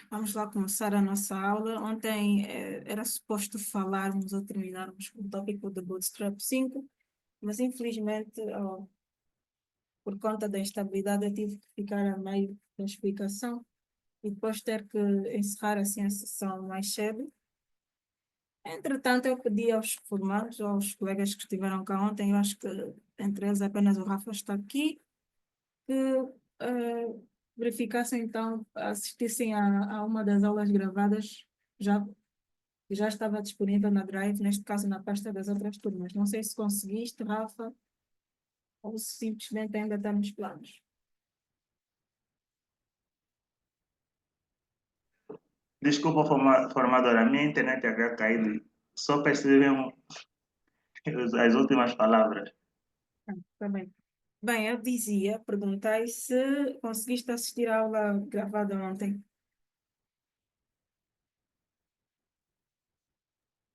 Vamos lá começar a nossa aula. Ontem era suposto falarmos ou terminarmos com o tópico do Bootstrap 5, mas infelizmente, por conta da instabilidade, eu tive que ficar a meio da explicação e depois ter que encerrar assim a sessão mais cedo. Entretanto, eu pedi aos formandos, aos colegas que estiveram cá ontem, eu acho que entre eles apenas o Rafa está aqui, que eh, verificassem então, assistissem a uma das aulas gravadas já que já estava disponível na Drive, neste caso na pasta das outras turmas. Não sei se conseguiste, Rafa, ou se simplesmente ainda está nos planos. Desculpa, formadora, a minha internet havia caído. Só percebi as últimas palavras. Está bem. Bem, eu dizia, perguntei se conseguiste assistir à aula gravada ontem.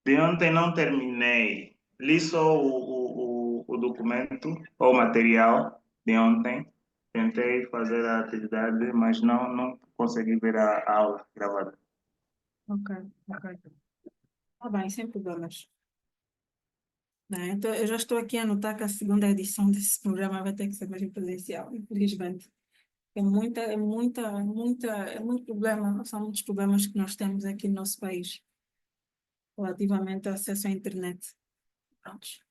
De ontem não terminei. Li só o documento ou o material de ontem. Tentei fazer a atividade, mas não consegui ver a aula gravada. Ok, ok. Está bem, sem problemas. Bem, então, eu já estou aqui a anotar que a segunda edição desse programa vai ter que ser mesmo presencial, infelizmente. É muito problema, são muitos problemas que nós temos aqui no nosso país relativamente ao acesso à internet. Prontos.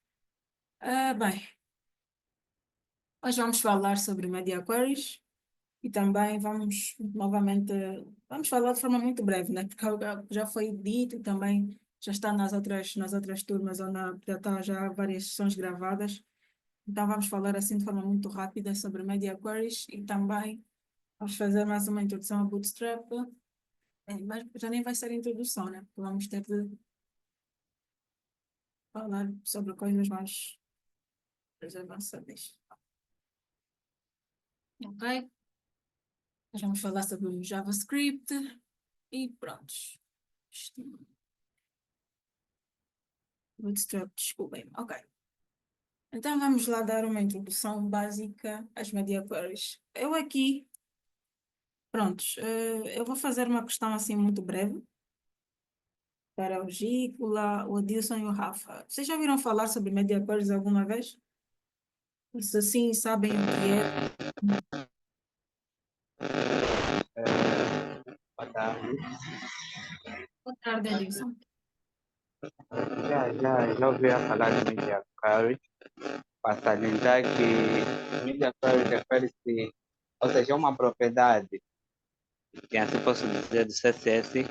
Bem, hoje vamos falar sobre media queries e também vamos novamente, vamos falar de forma muito breve, né? Porque já foi dito e também já está nas outras turmas, já está já várias sessões gravadas. Então vamos falar assim de forma muito rápida sobre media queries e também vamos fazer mais uma introdução ao Bootstrap, mas já nem vai ser introdução, né? Porque vamos ter de falar sobre coisas mais avançadas. Ok? Nós vamos falar sobre o JavaScript e pronto. Bootstrap, desculpem. Ok. Então vamos lá dar uma introdução básica às media queries. Eu aqui, prontos, eu vou fazer uma questão assim muito breve para o Gícola, o Adilson e o Rafa. Vocês já ouviram falar sobre media queries alguma vez? Se sim, sabem o que é? Boa tarde. Boa tarde, Adilson. Já ouvi falar de Media Query, para salientar que Media Query refere-se, ou seja, é uma propriedade, que assim posso dizer, do CSS,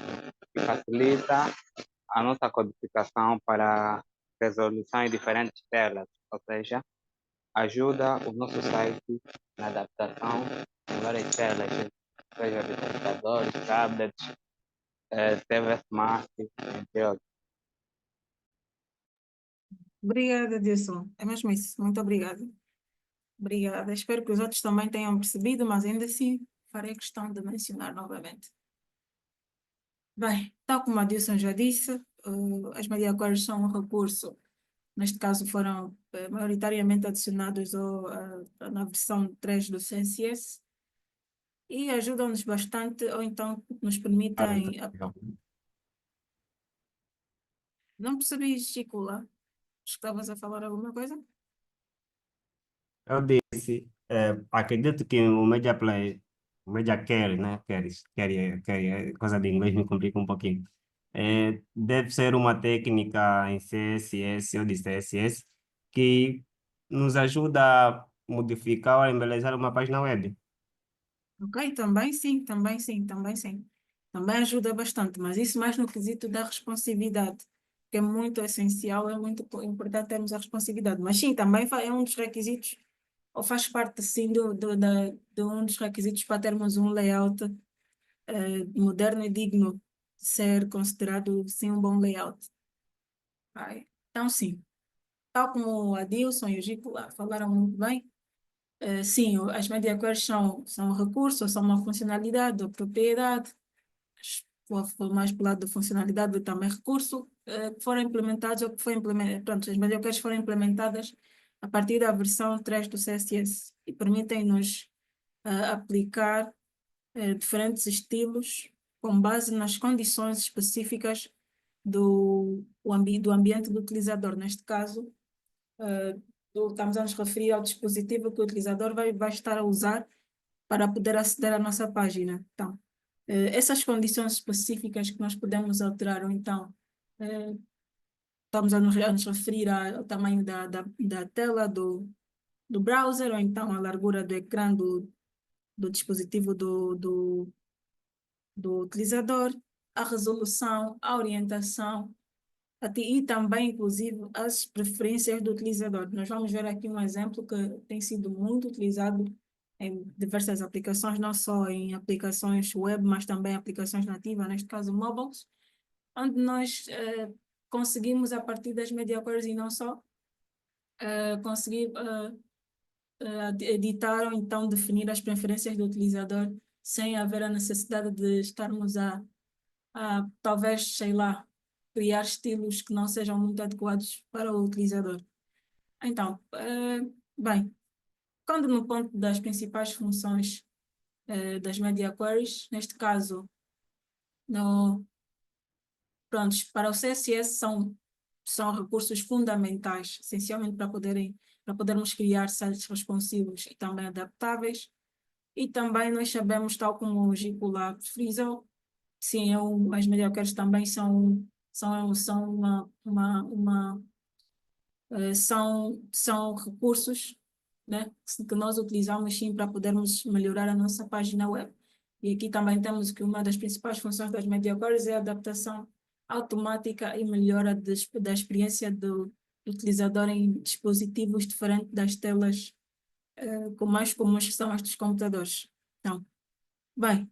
que facilita a nossa codificação para resolução em diferentes telas, ou seja, ajuda o nosso site na adaptação em várias telas, seja de computadores, tablets, TV Smart, entre outros. Obrigada, Adilson. É mesmo isso. Muito obrigada. Obrigada. Espero que os outros também tenham percebido, mas ainda assim farei questão de mencionar novamente. Bem, tal como a Adilson já disse, as media queries são um recurso, neste caso foram maioritariamente adicionados na versão 3 do CSS e ajudam-nos bastante, ou então nos permitem... Não percebi, Chico, lá. Estavas a falar alguma coisa? Eu disse, acredito que o Media Play, o Media Carry, né? Carry é coisa de inglês, me complica um pouquinho. Deve ser uma técnica em CSS ou de CSS que nos ajuda a modificar ou embelezar uma página web. Ok, também sim, também sim, também sim. Também ajuda bastante, mas isso mais no quesito da responsividade, que é muito essencial, é muito importante termos a responsividade. Mas sim, também é um dos requisitos, ou faz parte sim de um dos requisitos para termos um layout moderno e digno de ser considerado sim um bom layout. Ok? Então sim, tal como a Dilson e o Gico lá falaram muito bem, sim, as media queries são um recurso, são uma funcionalidade ou propriedade, for mais para o lado da funcionalidade e também recurso, que foram implementados ou que foi implementado, pronto, as media queries foram implementadas a partir da versão 3 do CSS e permitem-nos aplicar diferentes estilos com base nas condições específicas do ambiente do utilizador. Neste caso, estamos a nos referir ao dispositivo que o utilizador vai estar a usar para poder aceder à nossa página. Então, essas condições específicas que nós podemos alterar, ou então, estamos a nos referir ao tamanho da tela do browser, ou então a largura do ecrã do dispositivo do utilizador, a resolução, a orientação, e também, inclusive, as preferências do utilizador. Nós vamos ver aqui um exemplo que tem sido muito utilizado em diversas aplicações, não só em aplicações web, mas também aplicações nativas, neste caso mobiles, onde nós conseguimos, a partir das media queries e não só, conseguir editar ou então definir as preferências do utilizador sem haver a necessidade de estarmos a talvez, sei lá, criar estilos que não sejam muito adequados para o utilizador. Então, bem, quando no ponto das principais funções das media queries, neste caso, prontos, para o CSS são recursos fundamentais, essencialmente para podermos criar sites responsivos e também adaptáveis. E também nós sabemos, tal como o Gico lá frisou, sim, as media queries também são são recursos, né, que nós utilizamos sim para podermos melhorar a nossa página web. E aqui também temos que uma das principais funções das media queries é a adaptação automática e melhora da experiência do utilizador em dispositivos diferentes das telas mais comuns que são as dos computadores. Então, bem,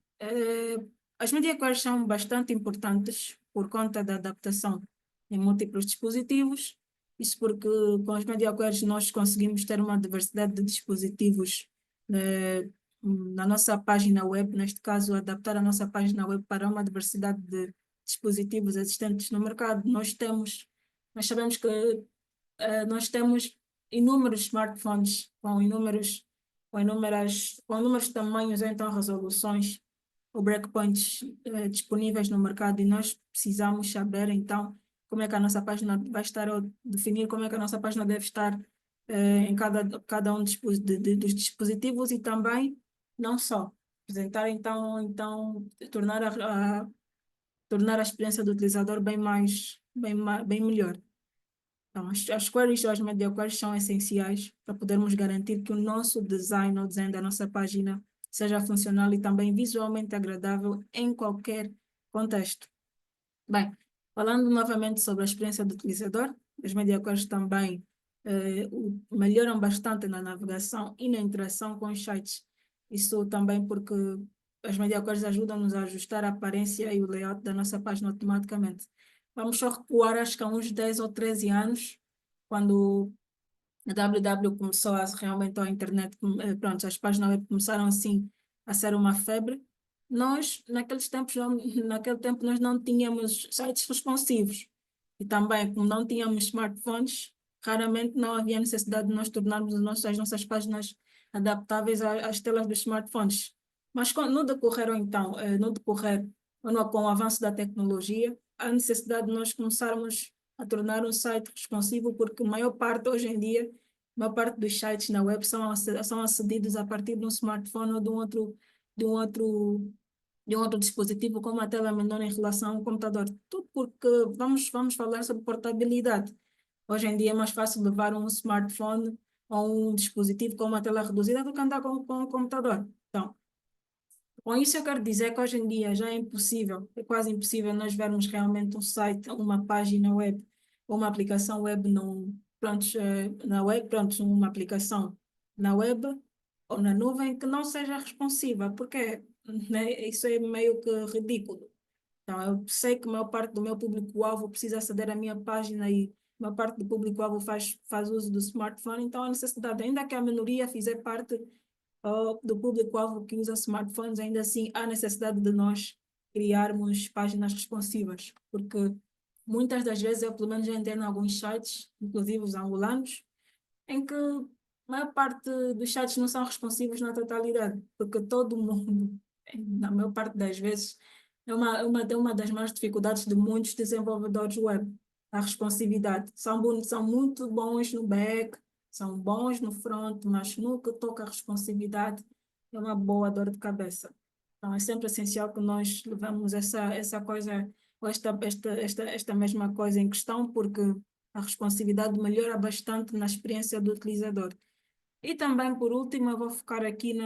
as media queries são bastante importantes por conta da adaptação em múltiplos dispositivos. Isso porque com as media queries nós conseguimos ter uma diversidade de dispositivos na nossa página web, neste caso, adaptar a nossa página web para uma diversidade de dispositivos existentes no mercado. Nós sabemos que nós temos inúmeros smartphones com inúmeros tamanhos ou então resoluções ou breakpoints disponíveis no mercado, e nós precisamos saber então como é que a nossa página vai estar, ou definir como é que a nossa página deve estar em cada um dos dispositivos, e também não só apresentar então tornar a experiência do utilizador bem melhor. Então, as queries ou as media queries são essenciais para podermos garantir que o nosso design ou design da nossa página seja funcional e também visualmente agradável em qualquer contexto. Bem, falando novamente sobre a experiência do utilizador, as media queries também melhoram bastante na navegação e na interação com os sites. Isso também porque as media queries ajudam-nos a ajustar a aparência e o layout da nossa página automaticamente. Vamos só recuar, acho que há uns 10 ou 13 anos, quando a WW começou realmente a internet, pronto, as páginas web começaram assim a ser uma febre. Nós, naquele tempo, nós não tínhamos sites responsivos. E também, como não tínhamos smartphones, raramente não havia necessidade de nós tornarmos as nossas páginas adaptáveis às telas dos smartphones. Mas no decorrer, com o avanço da tecnologia, a necessidade de nós começarmos a tornar um site responsivo, porque hoje em dia, a maior parte dos sites na web são acedidos a partir de um smartphone ou de um outro dispositivo com uma tela menor em relação ao computador. Tudo porque vamos falar sobre portabilidade. Hoje em dia é mais fácil levar um smartphone ou um dispositivo com uma tela reduzida do que andar com um computador. Então, com isso eu quero dizer que hoje em dia já é quase impossível nós vermos realmente um site, uma página web ou uma aplicação web na web, uma aplicação na web ou na nuvem que não seja responsiva, porque né, isso é meio que ridículo. Então, eu sei que a maior parte do meu público-alvo precisa aceder à minha página e a maior parte do público-alvo faz uso do smartphone, então a necessidade, ainda que a minoria fizer parte do público-alvo que usa smartphones, ainda assim há necessidade de nós criarmos páginas responsivas, porque muitas das vezes eu pelo menos já entrei em alguns sites, inclusive os angolanos, em que a maior parte dos sites não são responsivos na totalidade, porque todo mundo, na maior parte das vezes, uma das maiores dificuldades de muitos desenvolvedores web, a responsividade. São muito bons no back, são bons no front, mas no que toca à responsividade, é uma boa dor de cabeça. Então, é sempre essencial que nós levemos essa coisa, ou esta mesma coisa em questão, porque a responsividade melhora bastante na experiência do utilizador. E também, por último, eu vou focar aqui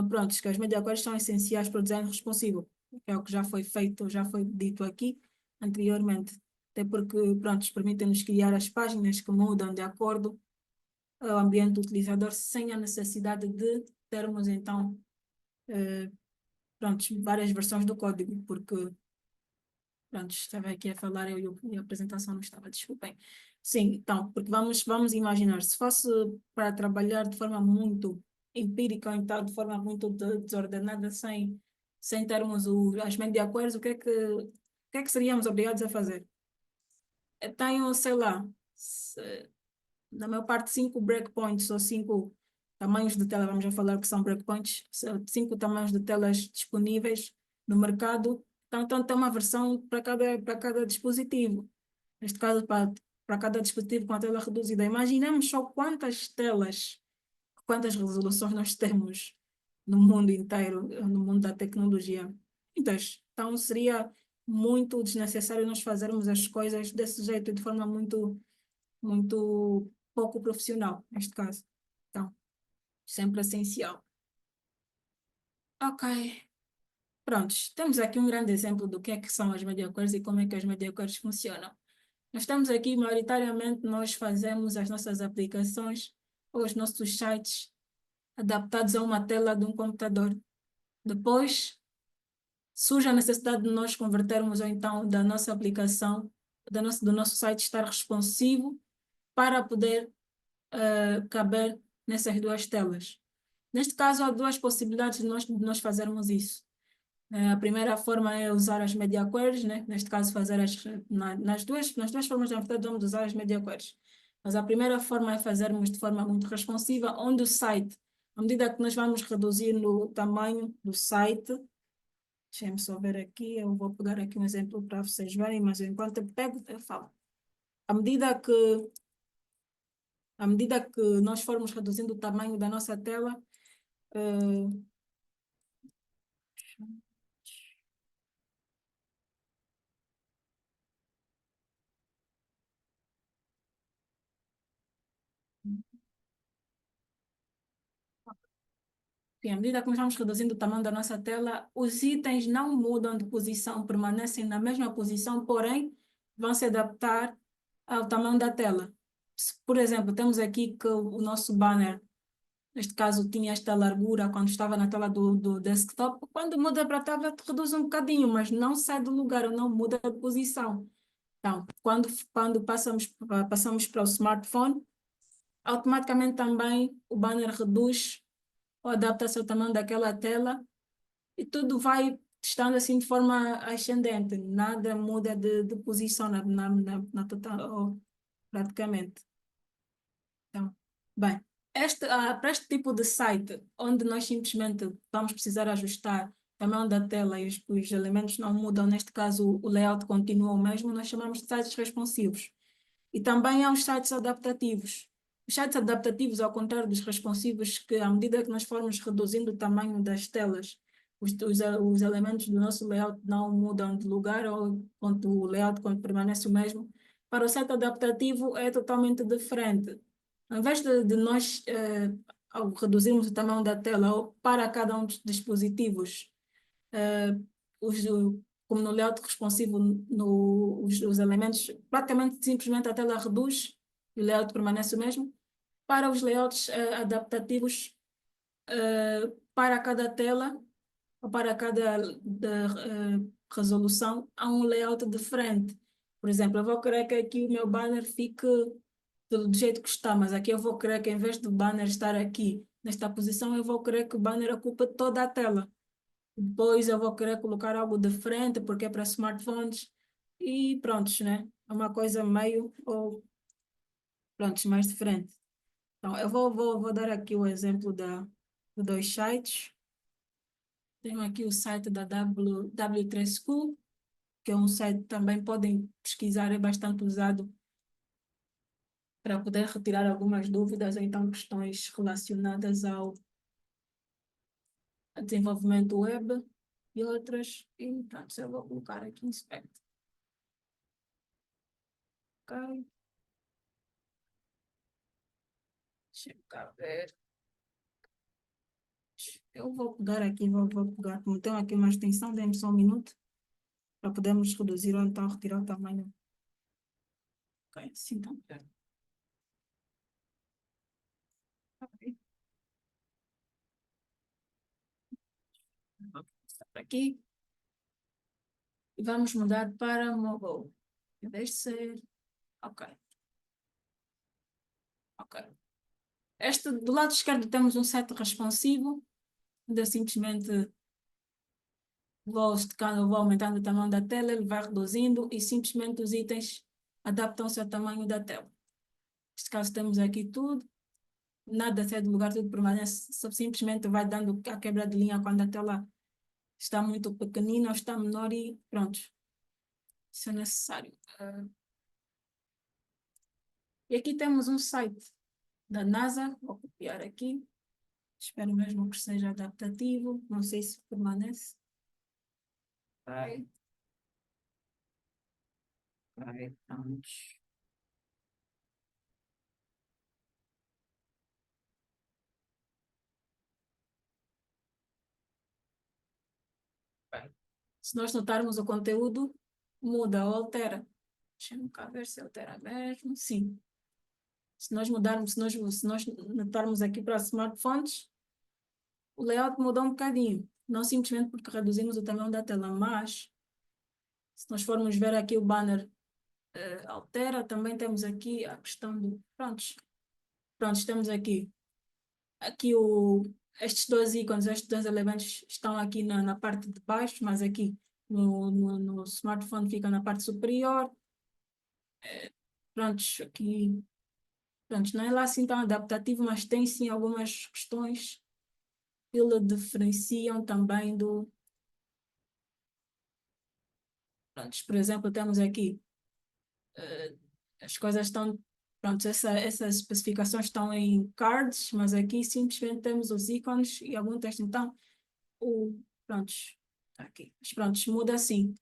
pronto, que as media queries são essenciais para o design responsivo, que é o que já foi feito, já foi dito aqui anteriormente. Até porque, pronto, permitem-nos criar as páginas que mudam de acordo ao ambiente do utilizador sem a necessidade de termos, então, pronto, várias versões do código, porque, pronto, estava aqui a falar e a apresentação não estava, desculpem. Sim, então, porque vamos imaginar, se fosse para trabalhar de forma muito empírica, ou então de forma muito desordenada, sem termos as media queries, o que é que seríamos obrigados a fazer? Eu tenho, sei lá, na maior parte, 5 breakpoints ou 5 tamanhos de tela, vamos já falar que são breakpoints, 5 tamanhos de telas disponíveis no mercado. Então tem uma versão para cada dispositivo. Neste caso, para cada dispositivo com a tela reduzida. Imaginemos só quantas resoluções nós temos no mundo inteiro, no mundo da tecnologia. Então seria muito desnecessário nós fazermos as coisas desse jeito, de forma muito pouco profissional, neste caso. Então, sempre essencial. Ok. Prontos, temos aqui um grande exemplo do que é que são as media queries e como é que as media queries funcionam. Nós estamos aqui, maioritariamente, nós fazemos as nossas aplicações ou os nossos sites adaptados a uma tela de um computador. Depois, surge a necessidade de nós convertermos, ou então, da nossa aplicação, do nosso site estar responsivo para poder caber nessas duas telas. Neste caso, há duas possibilidades de nós fazermos isso. A primeira forma é usar as media queries, né? Neste caso, nas duas formas, na verdade, vamos usar as media queries. Mas a primeira forma é fazermos de forma muito responsiva, onde o site, à medida que nós vamos reduzindo o tamanho do site, deixem-me só ver aqui, eu vou pegar aqui um exemplo para vocês verem, mas enquanto eu pego, eu falo. À medida que nós formos reduzindo o tamanho da nossa tela, sim, à medida que nós vamos reduzindo o tamanho da nossa tela, os itens não mudam de posição, permanecem na mesma posição, porém vão se adaptar ao tamanho da tela. Por exemplo, temos aqui que o nosso banner, neste caso, tinha esta largura quando estava na tela do desktop. Quando muda para a tablet, reduz um bocadinho, mas não sai do lugar, ou não muda de posição. Então, quando passamos para o smartphone, automaticamente também o banner reduz ou adapta-se ao tamanho daquela tela e tudo vai estando assim de forma ascendente, nada muda de posição na total, ou praticamente. Então, bem, para este tipo de site, onde nós simplesmente vamos precisar ajustar o tamanho da tela e os elementos não mudam, neste caso o layout continua o mesmo, nós chamamos de sites responsivos. E também há os sites adaptativos. Os sites adaptativos, ao contrário dos responsivos, que à medida que nós formos reduzindo o tamanho das telas, os elementos do nosso layout não mudam de lugar, ou o layout permanece o mesmo. Para o site adaptativo é totalmente diferente. Ao invés de nós, ao reduzirmos o tamanho da tela ou para cada um dos dispositivos, os, como no layout responsivo, os elementos, praticamente simplesmente a tela reduz e o layout permanece o mesmo. Para os layouts adaptativos, para cada tela ou para cada resolução, há um layout diferente. Por exemplo, eu vou querer que aqui o meu banner fique do jeito que está, mas aqui eu vou querer que, em vez do banner estar aqui nesta posição, eu vou querer que o banner ocupe toda a tela. Depois eu vou querer colocar algo de frente, porque é para smartphones. E prontos, né? É uma coisa meio, ou prontos, mais diferente. Então, eu vou dar aqui o exemplo de dois sites. Tenho aqui o site da W3 School, que é um site que também podem pesquisar, é bastante usado para poder retirar algumas dúvidas ou então questões relacionadas ao desenvolvimento web e outras. E pronto, eu vou colocar aqui inspect. Ok. Deixa eu cá ver. Eu vou pegar aqui, vou pegar, como tem aqui uma extensão, dê-me só um minuto, para podermos reduzir ou então retirar o tamanho. Ok, assim então. Ok. Vou começar por aqui. E vamos mudar para mobile. Deve ser. Ok. Ok. Do lado esquerdo temos um site responsivo, onde eu simplesmente vou esticando, vou aumentando o tamanho da tela, ele vai reduzindo e simplesmente os itens adaptam-se ao tamanho da tela. Neste caso temos aqui tudo, nada sai do lugar, tudo permanece, só simplesmente vai dando a quebra de linha quando a tela está muito pequenina ou está menor e pronto. Isso é necessário. E aqui temos um site da NASA, vou copiar aqui. Espero mesmo que seja adaptativo, não sei se permanece. Vai. Vai, vamos. Vai. Se nós notarmos o conteúdo, muda ou altera. Deixa-me cá ver se altera mesmo. Sim. Se nós mudarmos, se nós notarmos aqui para smartphones, o layout mudou um bocadinho. Não simplesmente porque reduzimos o tamanho da tela, mas se nós formos ver aqui o banner altera, também temos aqui a questão do... Prontos, temos aqui. Aqui estes dois ícones, estes dois elementos estão aqui na parte de baixo, mas aqui no smartphone fica na parte superior. Prontos, aqui... Prontos, não é lá assim tão adaptativo, mas tem sim algumas questões que lhe diferenciam também do... Prontos, por exemplo, temos aqui as coisas estão... Pronto, essas especificações estão em cards, mas aqui simplesmente temos os ícones e algum texto. Então, prontos, tá aqui. Mas prontos, muda assim.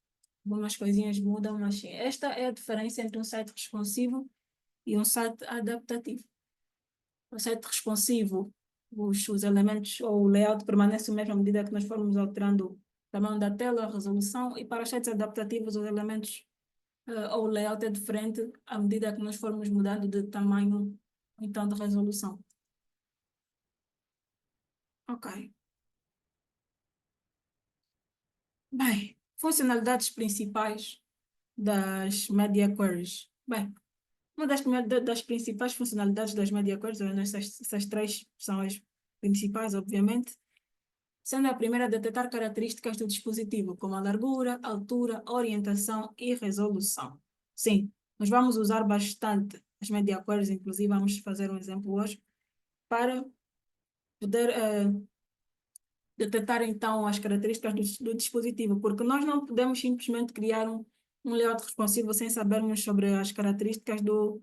Algumas coisinhas mudam, mas sim. Esta é a diferença entre um site responsivo e um site adaptativo. O site responsivo, os elementos ou o layout permanece o mesmo à medida que nós formos alterando o tamanho da tela, a resolução, e para os sites adaptativos, os elementos ou o layout é diferente à medida que nós formos mudando de tamanho, então de resolução. Ok. Bem, funcionalidades principais das media queries. Bem, uma das principais funcionalidades das media queries, essas três são as principais, obviamente, sendo a primeira detectar características do dispositivo, como a largura, altura, orientação e resolução. Sim, nós vamos usar bastante as media queries, inclusive vamos fazer um exemplo hoje, para poder detectar então as características do dispositivo, porque nós não podemos simplesmente criar um layout responsivo sem sabermos sobre as características do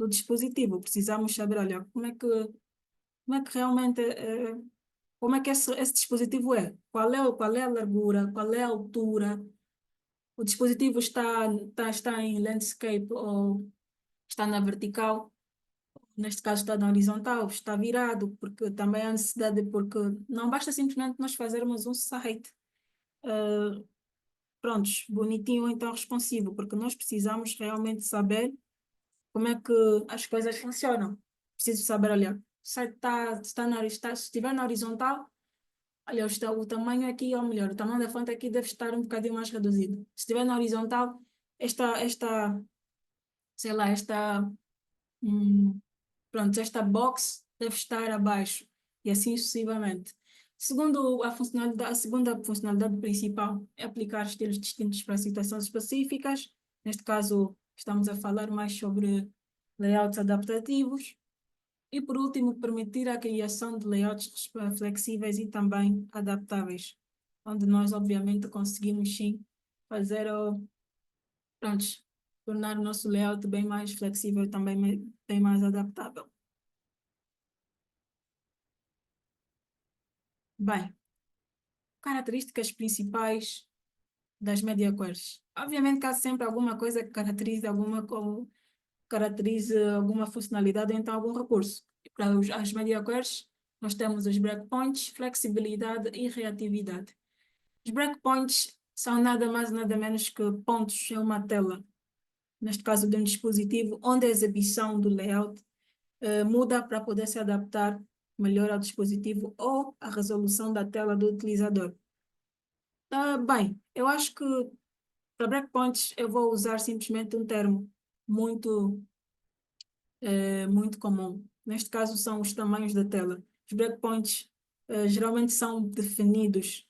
dispositivo. Precisamos saber, olha, como é que realmente, como é que esse dispositivo é? Qual é a largura, qual é a altura? O dispositivo está em landscape ou está na vertical? Neste caso está na horizontal, está virado, porque também há necessidade, porque não basta simplesmente nós fazermos um site, prontos, bonitinho ou então responsivo, porque nós precisamos realmente saber como é que as coisas funcionam. Preciso saber, olha, o site se estiver na horizontal, olha, o tamanho aqui, ou melhor, o tamanho da fonte aqui deve estar um bocadinho mais reduzido. Se estiver na horizontal, sei lá, hum, pronto, esta box deve estar abaixo e assim sucessivamente. A segunda funcionalidade principal é aplicar estilos distintos para situações específicas. Neste caso, estamos a falar mais sobre layouts adaptativos. E, por último, permitir a criação de layouts flexíveis e também adaptáveis. onde nós, obviamente, conseguimos sim fazer, pronto, tornar o nosso layout bem mais flexível e também bem mais adaptável. Bem, características principais das media queries. Obviamente que há sempre alguma coisa que caracterize alguma funcionalidade ou então algum recurso. E para as media queries, nós temos os breakpoints, flexibilidade e reatividade. Os breakpoints são nada mais nada menos que pontos em uma tela, neste caso de um dispositivo, onde a exibição do layout muda para poder se adaptar melhor ao dispositivo ou à resolução da tela do utilizador. Bem, eu acho que para breakpoints eu vou usar simplesmente um termo muito, muito comum. Neste caso são os tamanhos da tela. Os breakpoints geralmente são definidos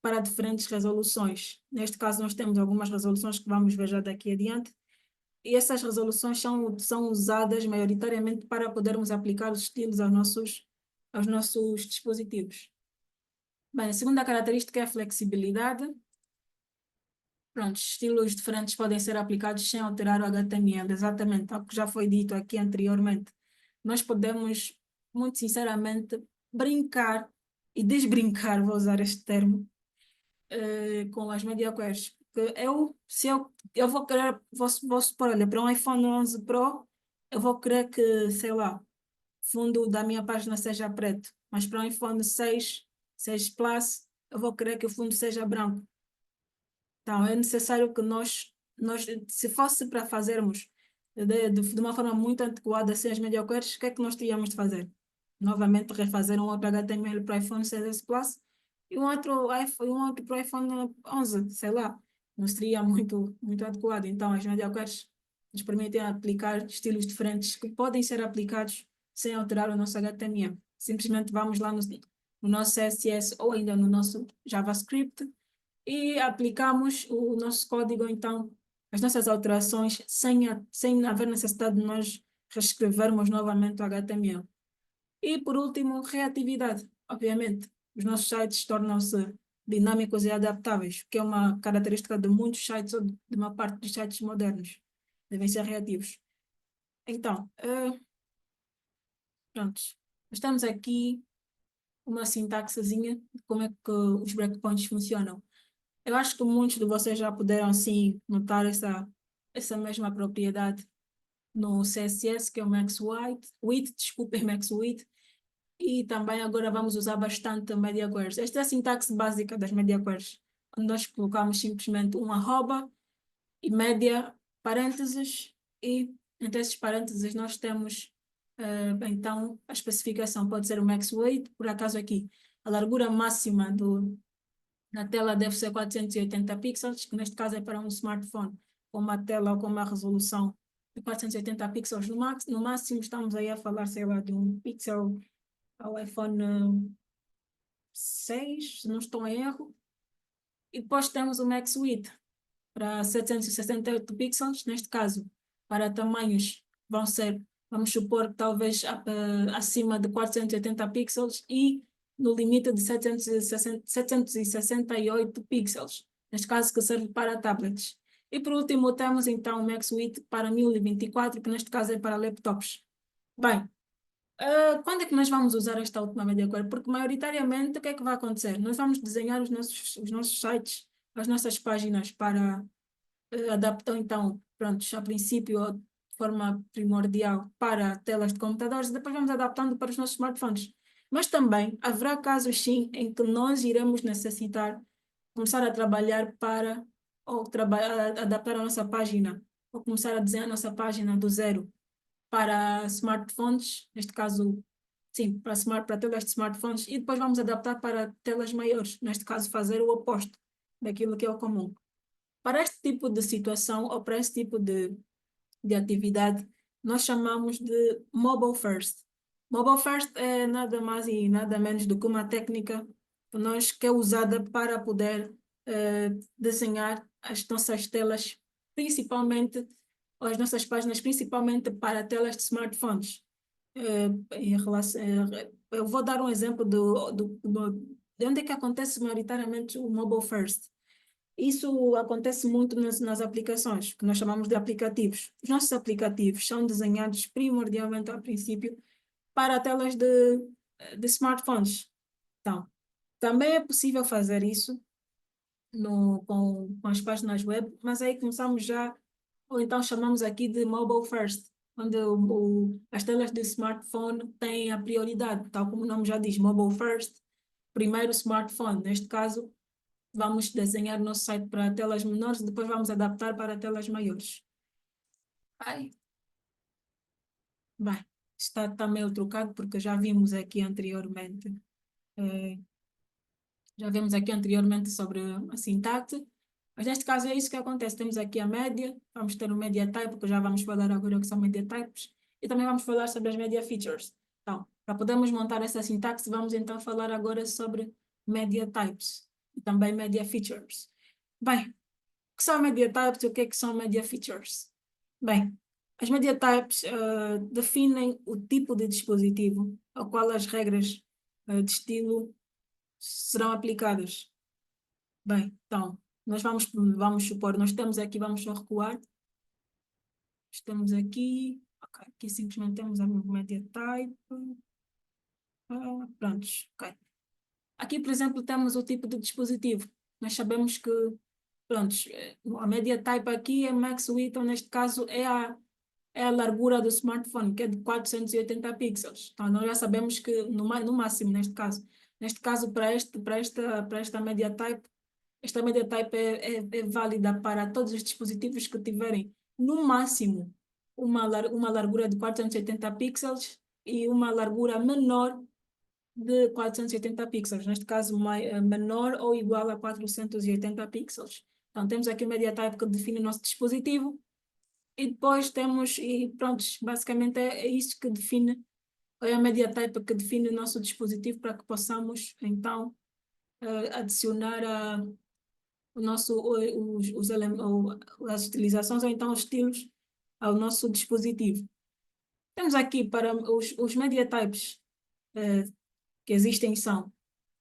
para diferentes resoluções. Neste caso nós temos algumas resoluções que vamos ver já daqui adiante. E essas resoluções são usadas maioritariamente para podermos aplicar os estilos aos nossos dispositivos. Bem, a segunda característica é a flexibilidade. Pronto, estilos diferentes podem ser aplicados sem alterar o HTML, exatamente, o que já foi dito aqui anteriormente. Nós podemos, muito sinceramente, brincar e desbrincar, vou usar este termo, com as media queries. Porque eu vou querer, vou supor, olha, para um iPhone 11 Pro, eu vou querer que, sei lá, o fundo da minha página seja preto, mas para um iPhone 6 Plus, eu vou querer que o fundo seja branco. Então, é necessário que se fosse para fazermos de uma forma muito antiquada, assim, as media queries, o que é que nós teríamos de fazer? Novamente, refazer um outro HTML para o iPhone 6S Plus e um outro para o iPhone 11, sei lá. Não seria muito, muito adequado. Então, as media queries nos permitem aplicar estilos diferentes que podem ser aplicados sem alterar o nosso HTML. Simplesmente vamos lá no nosso CSS ou ainda no nosso JavaScript e aplicamos o nosso código, então, as nossas alterações, sem haver necessidade de nós reescrevermos novamente o HTML. E, por último, reatividade. Obviamente, os nossos sites tornam-se dinâmicos e adaptáveis, que é uma característica de muitos sites ou de uma parte dos sites modernos. Devem ser reativos. Então, pronto. Nós temos aqui uma sintaxezinha de como é que os breakpoints funcionam. Eu acho que muitos de vocês já puderam, assim, notar essa mesma propriedade no CSS, que é o Max Width, e também agora vamos usar bastante a media queries. Esta é a sintaxe básica das media queries, onde nós colocamos simplesmente um arroba e média, parênteses, e entre esses parênteses nós temos, então, a especificação pode ser o max width, por acaso aqui, a largura máxima na tela deve ser 480 pixels, que neste caso é para um smartphone com uma tela ou com uma resolução de 480 pixels no máximo estamos aí a falar, sei lá, de um pixel ao iPhone 6, se não estou em erro. E depois temos o Max Width para 768 pixels, neste caso, para tamanhos vamos supor, talvez acima de 480 pixels e no limite de 768 pixels, neste caso que serve para tablets. E por último temos então o Max Width para 1024, que neste caso é para laptops. Bem, quando é que nós vamos usar esta última media query? Porque maioritariamente o que é que vai acontecer? Nós vamos desenhar os nossos sites, as nossas páginas para adaptar então, pronto, a princípio de forma primordial para telas de computadores e depois vamos adaptando para os nossos smartphones. Mas também haverá casos sim em que nós iremos necessitar começar a trabalhar ou adaptar a nossa página ou começar a desenhar a nossa página do zero para smartphones, neste caso, sim, para telas de smartphones, e depois vamos adaptar para telas maiores, neste caso fazer o oposto daquilo que é o comum. Para este tipo de situação ou para este tipo de atividade, nós chamamos de mobile first. Mobile first é nada mais e nada menos do que uma técnica que é usada para poder desenhar as nossas telas, principalmente, ou as nossas páginas, principalmente para telas de smartphones. Eu vou dar um exemplo De onde é que acontece maioritariamente o mobile first? Isso acontece muito nas aplicações, que nós chamamos de aplicativos. Os nossos aplicativos são desenhados primordialmente, a princípio, para telas de smartphones. Então, também é possível fazer isso com as páginas web, mas aí começamos já, ou então chamamos aqui de mobile first, onde as telas de smartphone têm a prioridade, tal como o nome já diz, mobile first, primeiro smartphone. Neste caso, vamos desenhar o nosso site para telas menores, depois vamos adaptar para telas maiores. Ai, bem, está meio trocado porque já vimos aqui anteriormente. Já vimos aqui anteriormente sobre a sintaxe, mas neste caso é isso que acontece. Temos aqui a média, vamos ter o media type, que já vamos falar agora o que são media types, e também vamos falar sobre as media features. Então, para podermos montar essa sintaxe, vamos então falar agora sobre media types e também media features. Bem, o que são media types e o que é que são media features? Bem, as media types definem o tipo de dispositivo ao qual as regras de estilo serão aplicadas. Bem, então, nós vamos supor, nós temos aqui, vamos só recuar. Estamos aqui, ok, aqui simplesmente temos a media type. Prontos, ok. Aqui, por exemplo, temos o tipo de dispositivo. Nós sabemos que, prontos, a media type aqui é max width, ou neste caso é a largura do smartphone, que é de 480 pixels. Então, nós já sabemos que no máximo, neste caso para esta media type, esta media type é válida para todos os dispositivos que tiverem, no máximo, uma largura de 480 pixels e uma largura menor de 480 pixels, neste caso menor ou igual a 480 pixels. Então, temos aqui o media type que define o nosso dispositivo e depois temos, e pronto, basicamente é isso que define, é a media type que define o nosso dispositivo para que possamos, então, adicionar o nosso, as utilizações ou então os estilos ao nosso dispositivo. Temos aqui para os media types que existem são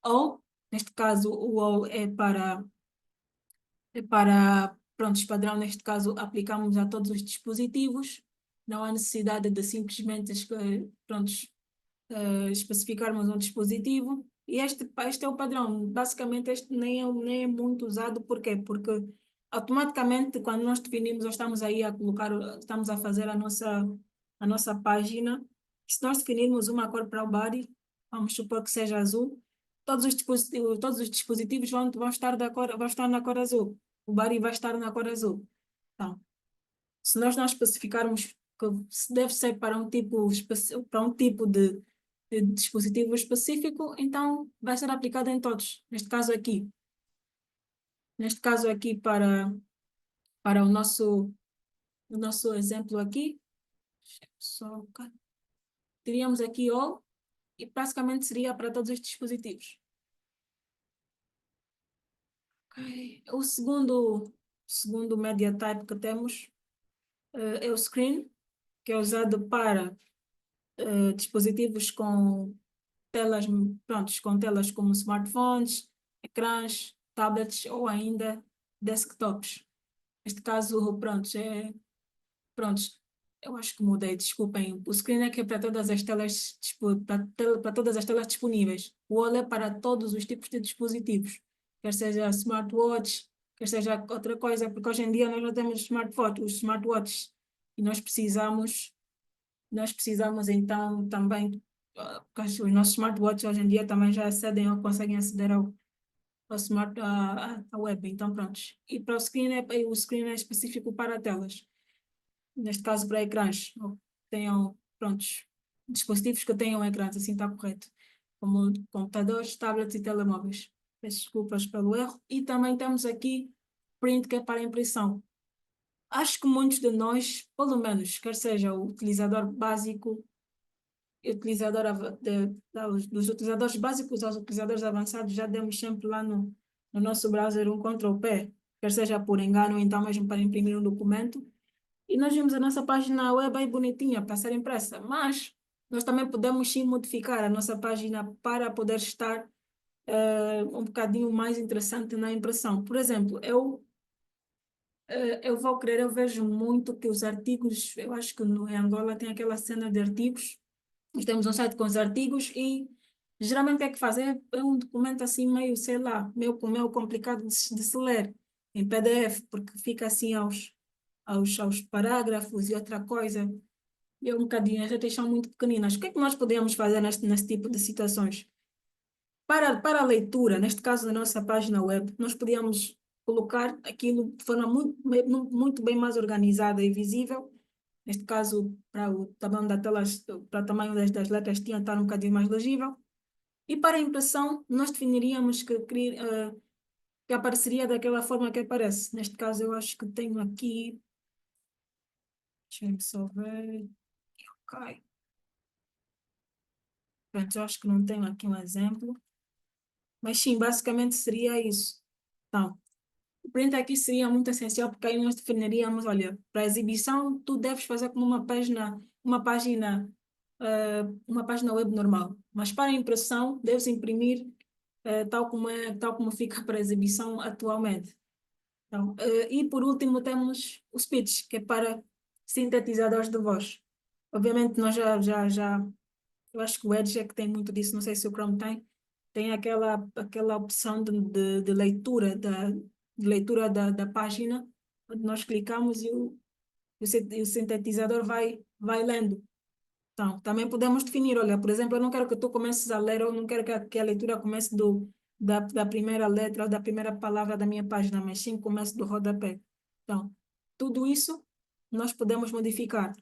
ou, neste caso o ou é para pronto, padrão, neste caso aplicamos a todos os dispositivos, não há necessidade de simplesmente pronto, especificarmos um dispositivo. E este é o padrão. Basicamente, este nem é muito usado. Por quê? Porque automaticamente, quando nós definimos ou estamos aí a colocar, estamos a fazer a nossa página, se nós definirmos uma cor para o body, vamos supor que seja azul, todos os dispositivos vão estar na cor azul. O body vai estar na cor azul. Então, se nós não especificarmos que se deve ser para um tipo de dispositivo específico, então vai ser aplicado em todos. Neste caso aqui para o nosso exemplo aqui, só teríamos aqui all e basicamente seria para todos os dispositivos. Okay. O segundo media type que temos é o screen, que é usado para dispositivos com telas, com telas como smartphones, ecrãs, tablets ou ainda desktops. Neste caso, pronto, eu acho que mudei, desculpem. O screen é que é para todas as telas, para todas as telas disponíveis. O OLED é para todos os tipos de dispositivos, quer seja smartwatch, quer seja outra coisa, porque hoje em dia nós não temos os smartwatches e nós precisamos então também, porque os nossos smartwatches hoje em dia também já acedem ou conseguem aceder à web, então pronto. E para o screen é específico para telas, neste caso para ecrãs, ou tenham, prontos, dispositivos que tenham ecrãs, assim está correto, como computadores, tablets e telemóveis. Peço desculpas pelo erro. E também temos aqui print, que é para impressão. Acho que muitos de nós, pelo menos, quer seja o utilizador básico, dos utilizadores básicos aos utilizadores avançados, já demos sempre lá no nosso browser um Ctrl+P, quer seja por engano ou então mesmo para imprimir um documento, e nós vimos a nossa página web aí bonitinha para ser impressa, mas nós também podemos sim modificar a nossa página para poder estar um bocadinho mais interessante na impressão. Por exemplo, eu vou querer, eu vejo muito que os artigos, eu acho que em Angola tem aquela cena de artigos, nós temos um site com os artigos e geralmente o que é que faz? É um documento assim meio, sei lá, meio complicado de se ler em PDF, porque fica assim aos parágrafos e outra coisa, e é um bocadinho, as letras são muito pequeninas. O que é que nós podemos fazer nesse tipo de situações? Para a leitura, neste caso da nossa página web, nós podíamos colocar aquilo de forma muito bem mais organizada e visível. Neste caso, para o tamanho da tela, para o tamanho das letras, tinha que estar um bocadinho mais legível. E para a impressão, nós definiríamos que apareceria daquela forma que aparece. Neste caso, eu acho que tenho aqui. Deixa-me só ver. Ok. Pronto, eu acho que não tenho aqui um exemplo. Mas sim, basicamente seria isso. Então, o print aqui seria muito essencial porque aí nós definiríamos, olha, para a exibição tu deves fazer como uma página web normal, mas para a impressão deves imprimir tal como fica para a exibição atualmente. Então, e por último temos o speech, que é para sintetizadores de voz. Obviamente nós eu acho que o Edge é que tem muito disso, não sei se o Chrome tem aquela opção de leitura, de leitura da página, onde nós clicamos e o sintetizador vai lendo. Então, também podemos definir, olha, por exemplo, eu não quero que tu comeces a ler, ou não quero que a leitura comece da primeira letra ou da primeira palavra da minha página, mas sim comece do rodapé. Então, tudo isso nós podemos modificar,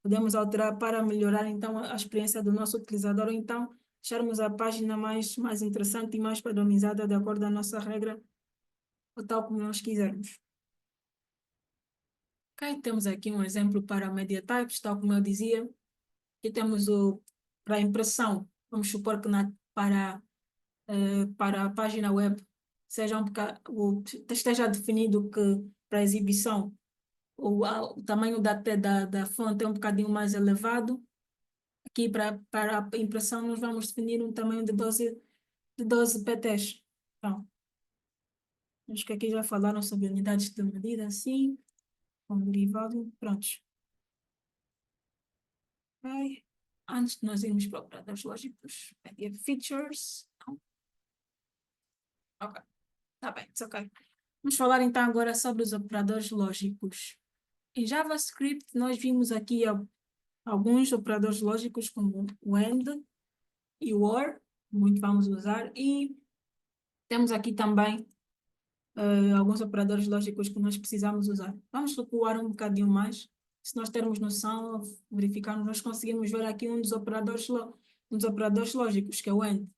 podemos alterar para melhorar, então, a experiência do nosso utilizador, ou então, deixarmos a página mais interessante e mais padronizada de acordo com a nossa regra, ou tal como nós quisermos. Ok, temos aqui um exemplo para media types, tal como eu dizia. Aqui temos para a impressão, vamos supor que para a página web esteja definido que para a exibição o tamanho da fonte é um bocadinho mais elevado. Aqui para a impressão nós vamos definir um tamanho de 12 pts. Então, acho que aqui já falaram sobre unidades de medida, assim, com derivado, prontos. Ok. Antes de nós irmos para operadores lógicos, media features. Não. Ok, tá bem, it's ok. Vamos falar então agora sobre os operadores lógicos. Em JavaScript, nós vimos aqui alguns operadores lógicos como o AND e o OR, muito vamos usar, e temos aqui também alguns operadores lógicos que nós precisamos usar. Vamos recuar um bocadinho mais. Se nós termos noção, verificarmos, nós conseguimos ver aqui um dos operadores lógicos, que é o AND.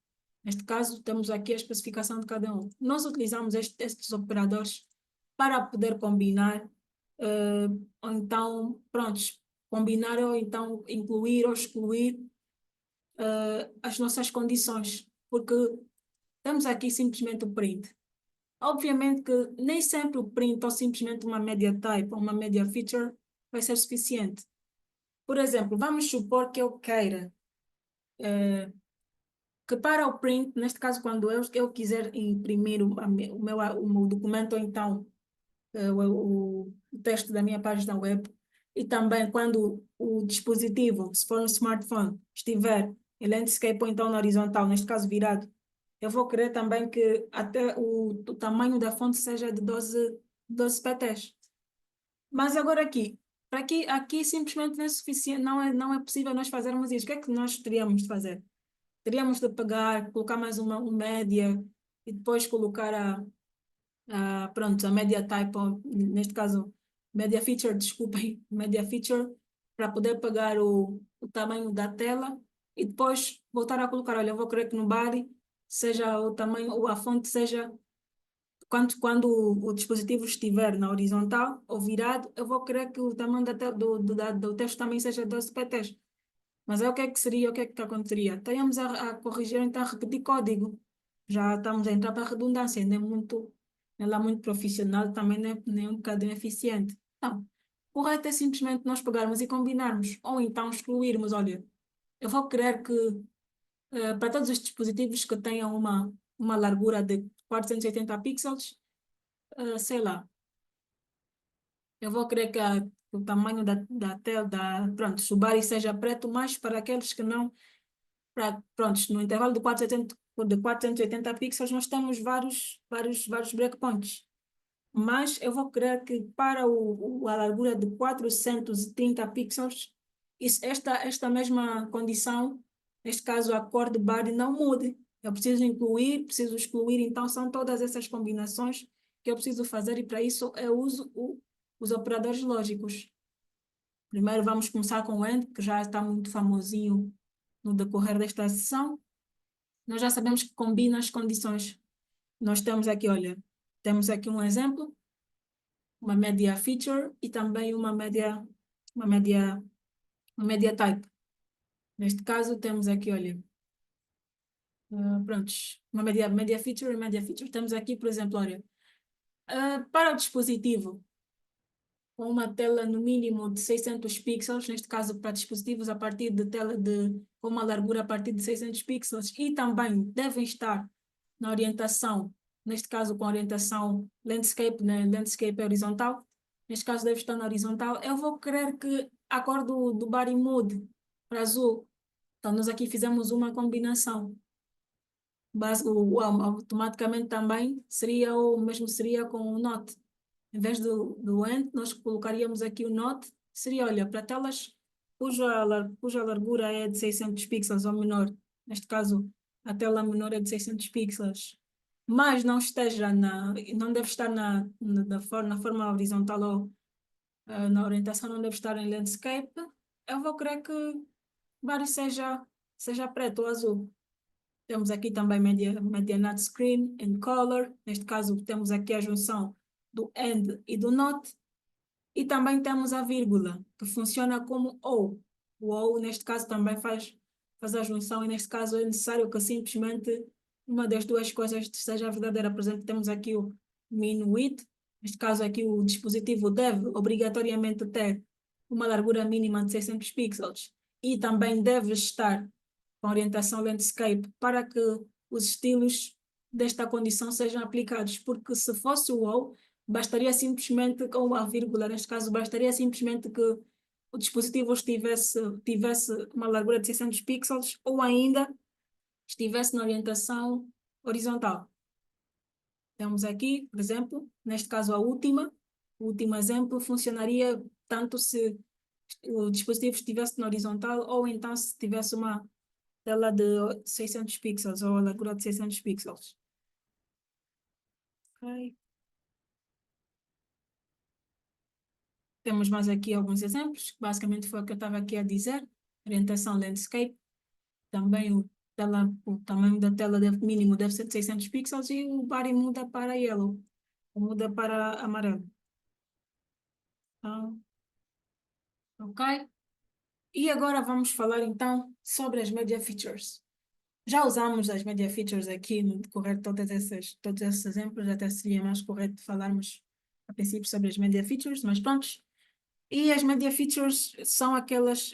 Neste caso, temos aqui a especificação de cada um. Nós utilizamos estes operadores para poder combinar, ou então, prontos, combinar ou então incluir ou excluir as nossas condições, porque temos aqui simplesmente o print. Obviamente que nem sempre o print ou simplesmente uma media type ou uma media feature vai ser suficiente. Por exemplo, vamos supor que eu queira que para o print, neste caso, quando eu quiser imprimir o meu documento, ou então o texto da minha página web, e também quando o dispositivo, se for um smartphone, estiver em landscape ou então na horizontal, neste caso virado, eu vou querer também que até o tamanho da fonte seja de 12 pts. Mas agora aqui simplesmente não é suficiente, não é possível nós fazermos isso. O que é que nós teríamos de fazer? Teríamos de pegar, colocar mais um média e depois colocar pronto, a media type, ou, neste caso, media feature, desculpem, media feature, para poder pegar o tamanho da tela e depois voltar a colocar, olha, eu vou querer que no body seja o tamanho, ou a fonte seja, quando o dispositivo estiver na horizontal ou virado, eu vou querer que o tamanho do texto também seja 12 pts. Mas aí o que é que seria, o que é que aconteceria? Estaríamos a corrigir, então, a repetir código. Já estamos a entrar para a redundância, não é muito profissional, também nem um bocadinho eficiente. Então, o correto é simplesmente nós pegarmos e combinarmos, ou então excluirmos, olha, eu vou querer que para todos os dispositivos que tenham uma largura de 480 pixels, sei lá, eu vou querer que o tamanho da tela, pronto, se o body seja preto, mas para aqueles que não, pronto, no intervalo de 480 pixels nós temos vários breakpoints. Mas eu vou querer que para a largura de 430 pixels, esta mesma condição, neste caso a cor de body, não mude. Eu preciso excluir, então são todas essas combinações que eu preciso fazer e para isso eu uso os operadores lógicos. Primeiro vamos começar com o AND, que já está muito famosinho no decorrer desta sessão. Nós já sabemos que combina as condições. Nós temos aqui, olha, temos aqui um exemplo, uma média feature e também uma média type. Neste caso temos aqui, olha, prontos, uma média feature e média feature. Temos aqui, por exemplo, olha, para o dispositivo, com uma tela no mínimo de 600 pixels, neste caso para dispositivos a partir de com uma largura a partir de 600 pixels e também devem estar na orientação, neste caso com orientação landscape, né? Landscape horizontal, neste caso deve estar na horizontal, eu vou querer que a cor do body mude para azul. Então nós aqui fizemos uma combinação. Automaticamente também seria o mesmo seria com o NOT. Em vez do AND, nós colocaríamos aqui o NOT, seria, olha, para telas cuja largura é de 600 pixels ou menor, neste caso a tela menor é de 600 pixels, mas não deve estar na forma horizontal ou na orientação, não deve estar em landscape, eu vou querer que o body seja preto ou azul. Temos aqui também media nut screen and color, neste caso temos aqui a junção do AND e do NOT, e também temos a vírgula, que funciona como OU. O OU, neste caso, também faz a junção, e neste caso é necessário que simplesmente uma das duas coisas seja verdadeira. Por exemplo, temos aqui o min width, neste caso aqui o dispositivo deve obrigatoriamente ter uma largura mínima de 600 pixels e também deve estar com orientação landscape para que os estilos desta condição sejam aplicados, porque se fosse o OU, bastaria simplesmente, com a vírgula, neste caso, bastaria simplesmente que o dispositivo tivesse uma largura de 600 pixels ou ainda estivesse na orientação horizontal. Temos aqui, por exemplo, neste caso o último exemplo funcionaria tanto se o dispositivo estivesse na horizontal ou então se tivesse uma tela de 600 pixels ou a largura de 600 pixels. Ok. Temos mais aqui alguns exemplos, basicamente foi o que eu estava aqui a dizer. Orientação landscape, também o tamanho da tela mínimo deve ser de 600 pixels e o body muda para yellow, muda para amarelo. Então, ok? E agora vamos falar então sobre as media features. Já usamos as media features aqui no decorrer de todos esses exemplos, até seria mais correto falarmos a princípio sobre as media features, mas pronto. E as media features são aquelas,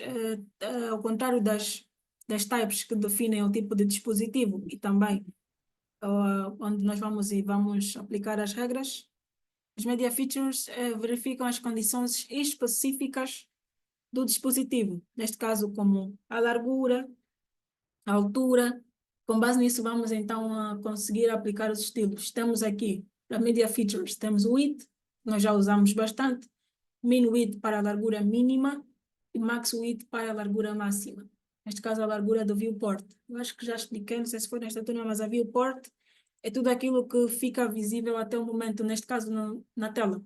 ao contrário das types que definem o tipo de dispositivo e também onde nós vamos aplicar as regras, as media features verificam as condições específicas do dispositivo, neste caso como a largura, a altura. Com base nisso vamos então a conseguir aplicar os estilos. Temos aqui, para media features, temos o width, nós já usamos bastante, min width para a largura mínima e max width para a largura máxima. Neste caso, a largura do viewport. Eu acho que já expliquei, não sei se foi nesta turma, mas a viewport é tudo aquilo que fica visível até o momento, neste caso na tela.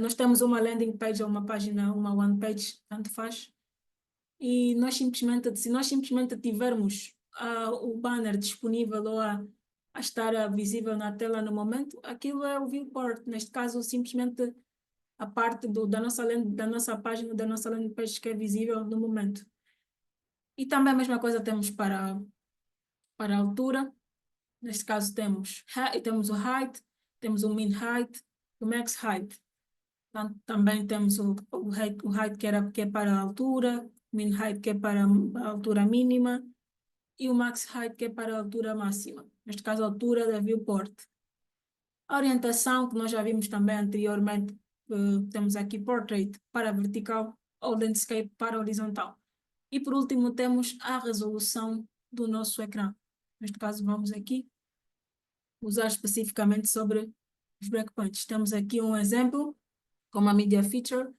Nós temos uma landing page ou uma página, uma one page, tanto faz, e se nós simplesmente tivermos o banner disponível ou a estar visível na tela no momento, aquilo é o viewport. Neste caso, simplesmente a parte da nossa página, da nossa landing page que é visível no momento. E também a mesma coisa temos para a altura. Neste caso temos o height, temos o min height, o max height. Também temos o height que é para a altura, min height que é para a altura mínima e o max height que é para a altura máxima. neste caso a altura da viewport. A orientação, que nós já vimos também anteriormente, temos aqui Portrait para vertical ou Landscape para horizontal. E por último temos a resolução do nosso ecrã. Neste caso vamos aqui usar especificamente sobre os breakpoints. Temos aqui um exemplo, como a Media Feature,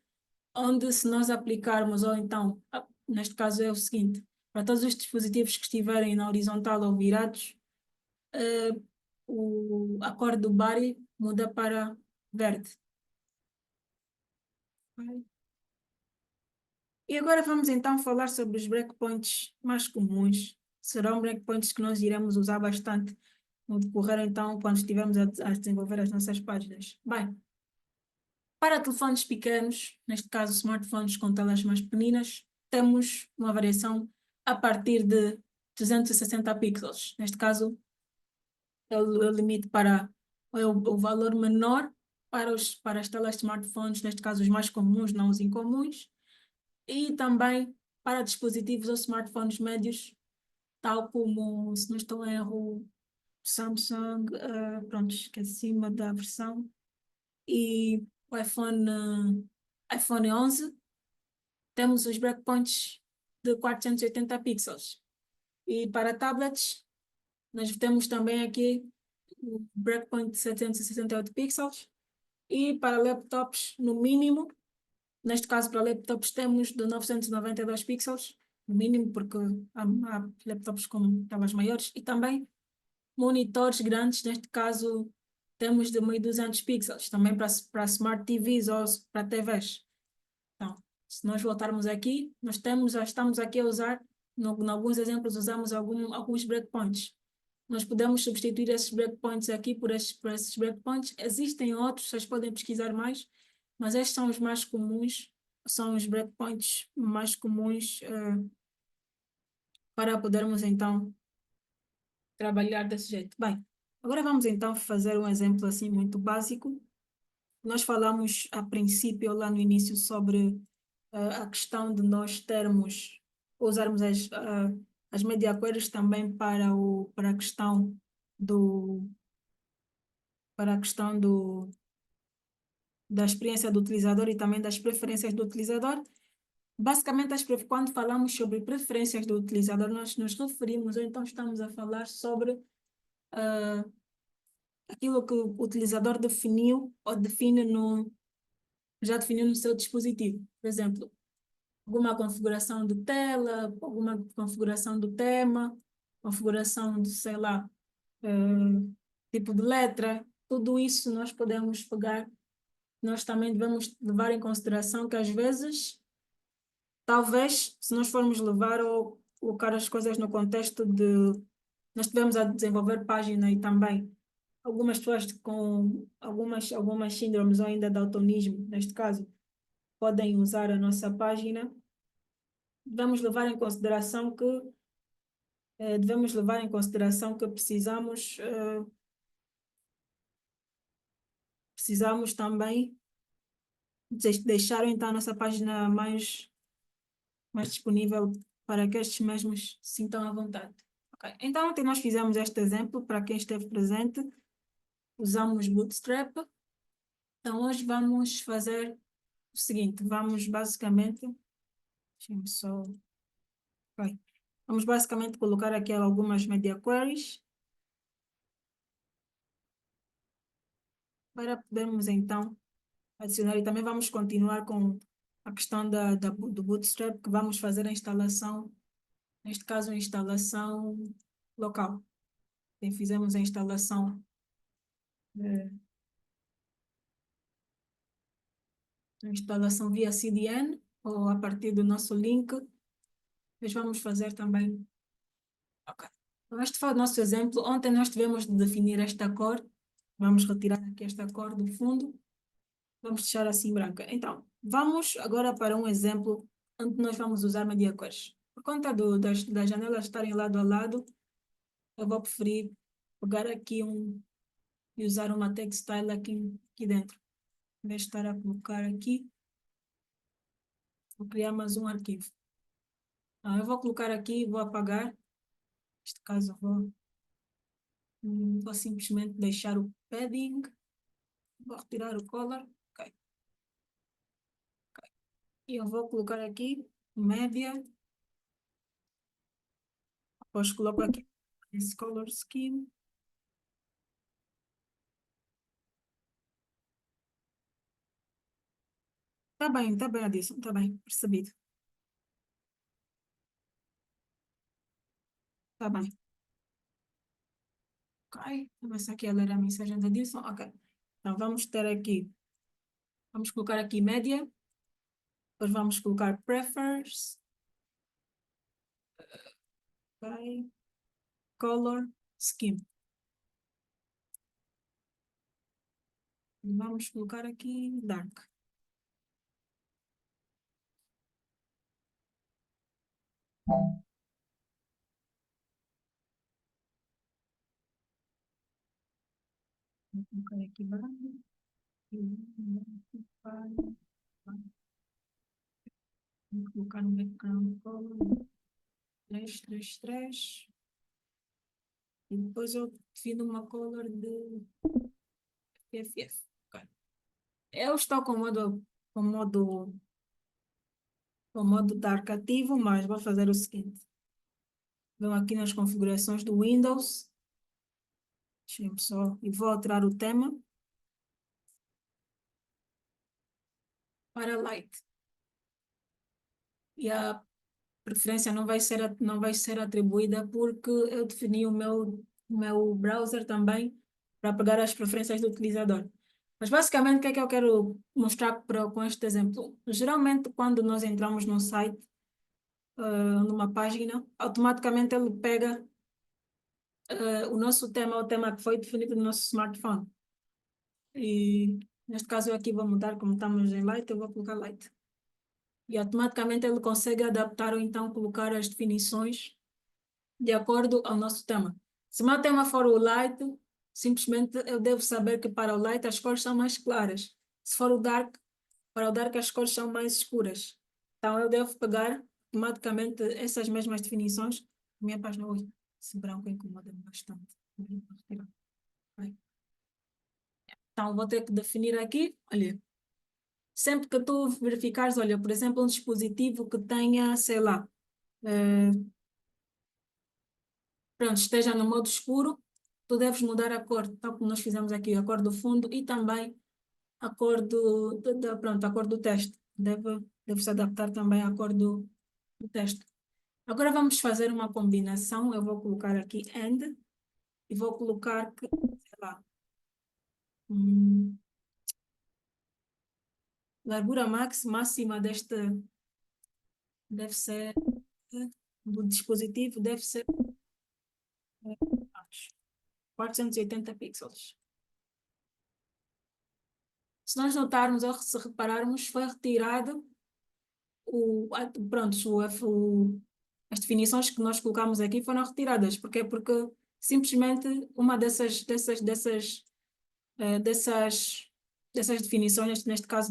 onde se nós aplicarmos, ou então, neste caso é o seguinte, para todos os dispositivos que estiverem na horizontal ou virados, a cor do body muda para verde. E agora vamos então falar sobre os breakpoints mais comuns. Serão breakpoints que nós iremos usar bastante no decorrer então quando estivermos a desenvolver as nossas páginas. Bem, para telefones pequenos, neste caso smartphones com telas mais pequeninas, temos uma variação a partir de 260 pixels. Neste caso, é o limite para o valor menor para as telas de smartphones, neste caso os mais comuns, não os incomuns, e também para dispositivos ou smartphones médios, tal como, se não estou em erro, Samsung, pronto, esqueci-me da versão, e o iPhone 11, temos os breakpoints de 480 pixels. E para tablets, nós temos também aqui o breakpoint de 768 pixels. E para laptops, no mínimo, neste caso para laptops temos de 992 pixels, no mínimo, porque há laptops com telas maiores, e também monitores grandes, neste caso temos de 1200 pixels, também para Smart TVs ou para TVs. Então, se nós voltarmos aqui, já estamos aqui a usar, em alguns exemplos usamos alguns breakpoints. Nós podemos substituir esses breakpoints aqui por esses breakpoints. Existem outros, vocês podem pesquisar mais, mas estes são os mais comuns, são os breakpoints mais comuns para podermos então trabalhar desse jeito. Bem, agora vamos então fazer um exemplo assim muito básico. Nós falamos a princípio lá no início sobre a questão de nós usarmos as media queries também para a questão do da experiência do utilizador e também das preferências do utilizador. Basicamente, quando falamos sobre preferências do utilizador, nós nos referimos, ou então estamos a falar sobre aquilo que o utilizador definiu ou já definiu no seu dispositivo. Por exemplo, alguma configuração de tela, alguma configuração do tema, configuração de, sei lá, tipo de letra, tudo isso nós podemos pegar. Nós também devemos levar em consideração que às vezes, talvez, se nós formos levar ou colocar as coisas no contexto de nós estivemos a desenvolver página e também algumas pessoas com algumas síndromes ou ainda daltonismo, neste caso, podem usar a nossa página, devemos levar em consideração que precisamos também deixar então a nossa página mais disponível para que estes mesmos se sintam à vontade. Okay. Então, ontem nós fizemos este exemplo para quem esteve presente, usamos Bootstrap. Então, hoje vamos fazer o seguinte, vamos basicamente, deixa-me só, okay. Vamos basicamente colocar aqui algumas media queries para podermos então adicionar, e também vamos continuar com a questão do Bootstrap, que vamos fazer a instalação, neste caso a instalação local. Então, fizemos a instalação via CDN ou a partir do nosso link. Depois vamos fazer também. Ok. Então, este foi o nosso exemplo. Ontem nós tivemos de definir esta cor. Vamos retirar aqui esta cor do fundo. Vamos deixar assim branca. Então, vamos agora para um exemplo onde nós vamos usar media cores. Por conta das janelas estarem lado a lado, eu vou preferir pegar aqui e usar uma textile aqui dentro. Em vez de estar a colocar aqui, vou criar mais um arquivo. Eu vou colocar aqui e vou apagar. Neste caso, vou Vou simplesmente deixar o padding. Vou retirar o color. Ok. E eu vou colocar aqui média. Depois coloco aqui esse color scheme. Tá bem, Adilson, tá bem, percebido. Tá bem. Ok, vamos ver se aqui a ler a mensagem da Adilson. Ok. Então vamos ter aqui, vamos colocar aqui média. Depois vamos colocar prefers. Ok. Color scheme. E vamos colocar aqui dark. Vou colocar aqui branco. Vou colocar no background color 333. E depois eu defino uma color de FF. Ok. Eu estou com modo dark ativo, mas vou fazer o seguinte. Vou aqui nas configurações do Windows. Deixa-me só. E vou alterar o tema para light. E a preferência não vai ser atribuída porque eu defini o meu browser também para pegar as preferências do utilizador. Mas basicamente o que é que eu quero mostrar com este exemplo? Geralmente quando nós entramos num site, numa página, automaticamente ele pega o nosso tema, o tema que foi definido no nosso smartphone. E neste caso eu aqui vou mudar, como estamos em light, eu vou colocar light. E automaticamente ele consegue adaptar ou então colocar as definições de acordo ao nosso tema. Se o meu tema for o light, simplesmente eu devo saber que para o light as cores são mais claras. Se for o dark, para o dark as cores são mais escuras. Então eu devo pegar automaticamente essas mesmas definições. Minha página hoje, esse branco incomoda-me bastante. Vou retirar. Vai. Então vou ter que definir aqui, olha, sempre que tu verificares, olha, por exemplo, um dispositivo que tenha, sei lá, pronto, esteja no modo escuro, tu deves mudar a cor, tal como nós fizemos aqui, a cor do fundo e também a cor pronto, a cor do texto. Deve se adaptar também à cor do texto. Agora vamos fazer uma combinação. Eu vou colocar aqui AND e vou colocar que, sei lá, largura máxima deve ser do dispositivo deve ser 480 pixels. Se nós notarmos ou se repararmos, foi retirado pronto, as definições que nós colocamos aqui foram retiradas. Porquê? Porque simplesmente uma dessas definições, neste caso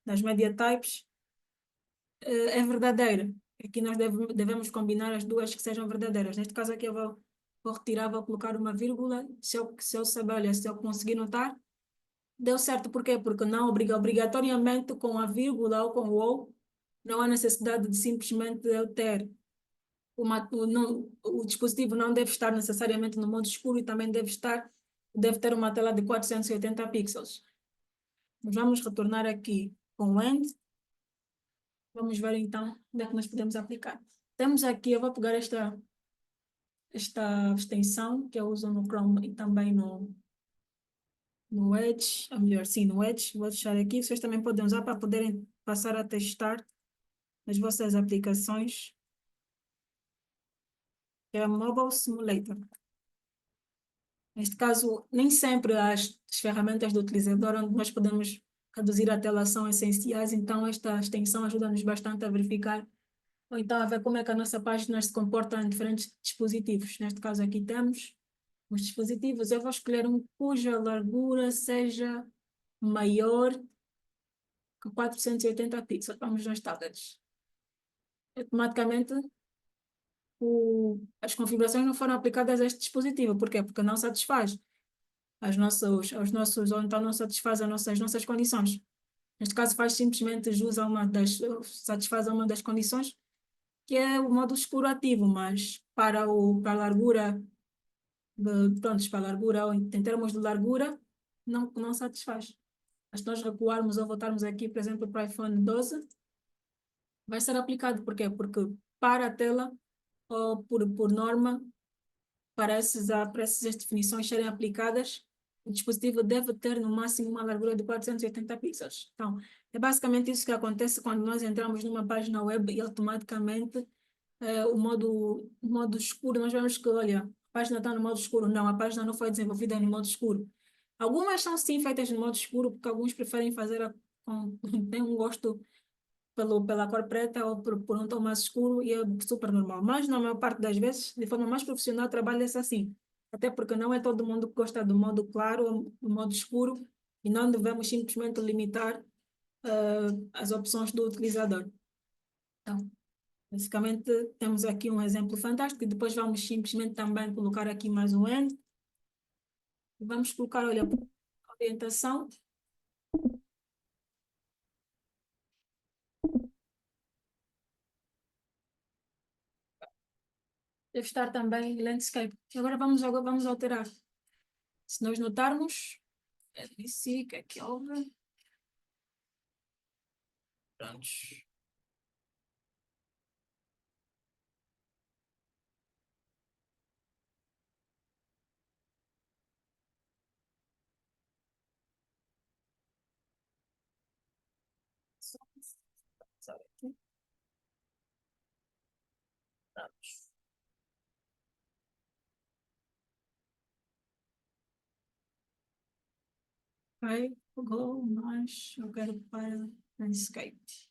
das media types, é verdadeira. Aqui nós devemos combinar as duas que sejam verdadeiras. Neste caso aqui eu vou retirar, vou colocar uma vírgula. Se eu saber, olha, se eu conseguir notar, deu certo. Por quê? Porque não obrigatoriamente com a vírgula ou com o ou, não há necessidade de simplesmente eu ter o dispositivo não deve estar necessariamente no modo escuro e também deve ter uma tela de 480 pixels. Mas vamos retornar aqui com o end. Vamos ver então onde é que nós podemos aplicar. Temos aqui, eu vou pegar esta extensão que eu uso no Chrome e também no Edge, ou melhor, sim, no Edge. Vou deixar aqui, vocês também podem usar para poderem passar a testar as vossas aplicações. Que é a Mobile Simulator. Neste caso, nem sempre as ferramentas do utilizador onde nós podemos reduzir a tela são essenciais, então esta extensão ajuda-nos bastante a verificar ou então a ver como é que a nossa página se comporta em diferentes dispositivos. Neste caso aqui temos os dispositivos. Eu vou escolher um cuja largura seja maior que 480 pixels. Vamos nos tablets. Automaticamente as configurações não foram aplicadas a este dispositivo. Por quê? Porque não satisfaz ou então não satisfaz as nossas condições. Neste caso, faz simplesmente jus satisfaz a uma das condições, que é o modo escuro ativo, mas para a largura, para a largura, ou em termos de largura, não satisfaz. Mas se nós recuarmos ou voltarmos aqui, por exemplo, para o iPhone 12, vai ser aplicado. Por quê? Porque para a tela, ou por norma, para essas definições serem aplicadas, o dispositivo deve ter no máximo uma largura de 480 pixels. Então, é basicamente isso que acontece quando nós entramos numa página web e automaticamente o modo escuro, nós vemos que, olha, a página está no modo escuro. Não, a página não foi desenvolvida no modo escuro. Algumas são sim feitas no modo escuro, porque alguns preferem fazer tem um gosto pela cor preta ou por um tom mais escuro, e é super normal. Mas na maior parte das vezes, de forma mais profissional, trabalha-se assim. Até porque não é todo mundo que gosta do modo claro ou do modo escuro, e não devemos simplesmente limitar as opções do utilizador. Então, basicamente, temos aqui um exemplo fantástico, e depois vamos simplesmente também colocar aqui mais um end. Vamos colocar, olha, orientação. Deve estar também landscape. Agora vamos alterar. Se nós notarmos, o que é que houve? Prontos. Só aqui. Prontos. Ok, go, mas eu quero para landscape.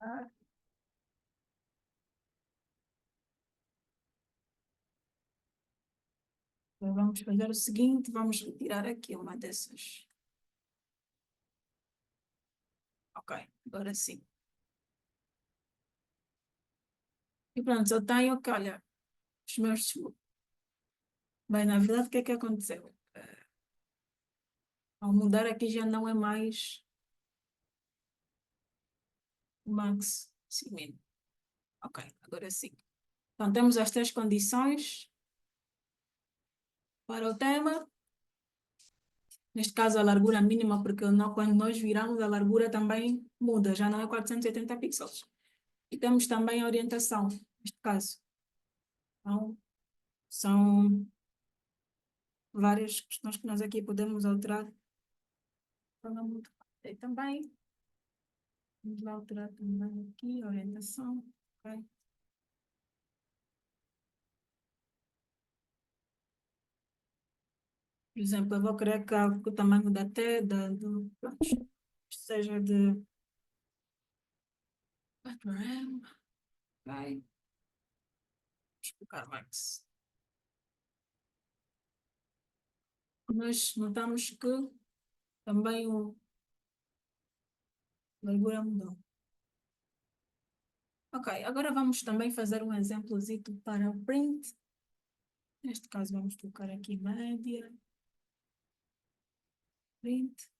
Ah, então vamos fazer o seguinte, vamos retirar aqui uma dessas. Ok, agora sim. E pronto, eu tenho que, olha, os meus... Bem, na verdade, o que é que aconteceu? Ao mudar aqui já não é mais o max, sim, mínimo. Ok, agora sim. Então, temos as três condições para o tema. Neste caso, a largura mínima, porque quando nós viramos, a largura também muda, já não é 480 pixels. E temos também a orientação, neste caso. Então, são várias questões que nós aqui podemos alterar. E também, vamos alterar também aqui a orientação. Okay? Por exemplo, eu vou querer que o tamanho da pronto, seja de 4M, vai, explicar max. Nós notamos que também a largura mudou. Ok, agora vamos também fazer um exemplozito para o print. Neste caso, vamos colocar aqui média, print.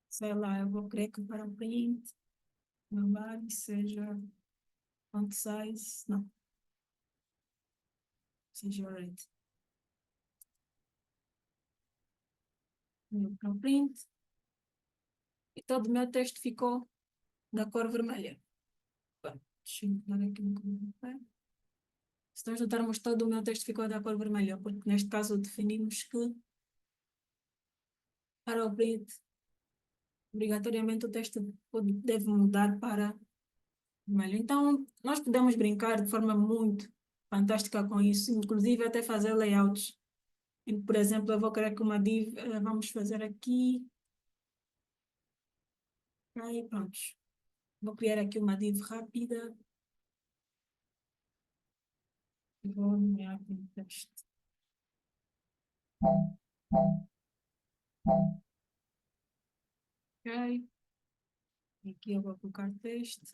Sei lá, eu vou querer que para o print, meu body seja font size, não, seja red. Para o print. E todo o meu texto ficou da cor vermelha. Bom, deixa eu mudar aqui um pouco. Se nós notarmos, todo o meu texto ficou da cor vermelha, porque neste caso definimos que para o print, obrigatoriamente o texto deve mudar para vermelho. Então, nós podemos brincar de forma muito fantástica com isso, inclusive até fazer layouts. Por exemplo, eu vou querer que uma div, vamos fazer aqui. Aí, pronto. Vou criar aqui uma div rápida. Vou nomear aqui o texto. Ok. E aqui eu vou colocar texto.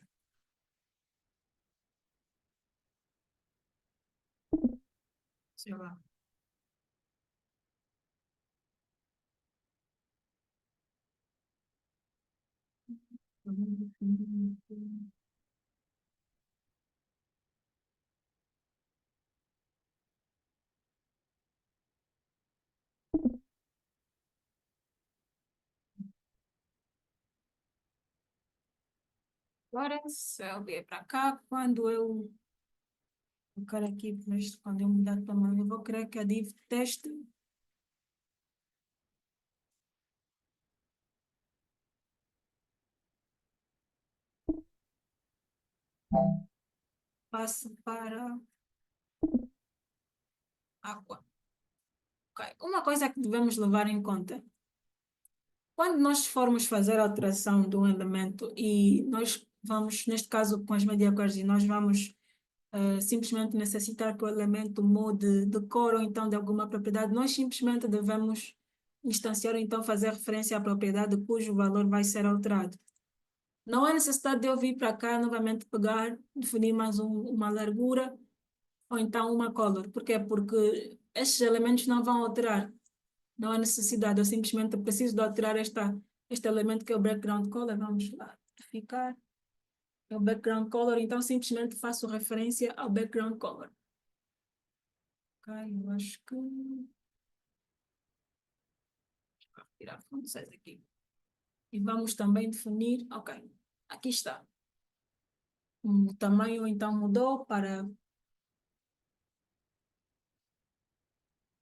Sei lá. Agora, se eu vier para cá, quando eu colocar aqui, quando eu mudar de tamanho, eu vou querer que a div teste passe para água. Ok. Uma coisa que devemos levar em conta, quando nós formos fazer a alteração de um elemento e nós vamos, neste caso com as media queries, nós vamos simplesmente necessitar que o elemento mude de cor ou então de alguma propriedade, nós simplesmente devemos instanciar ou então fazer referência à propriedade cujo valor vai ser alterado. Não há necessidade de eu vir para cá novamente pegar, definir mais uma largura ou então uma color. Por quê? Porque estes elementos não vão alterar. Não há necessidade. Eu simplesmente preciso de alterar este elemento que é o background color. Vamos lá verificar. É o background color, então simplesmente faço referência ao background color. Ok, eu acho que... Vou tirar fonte 6 aqui. E vamos também definir... Ok, aqui está. O tamanho então mudou para...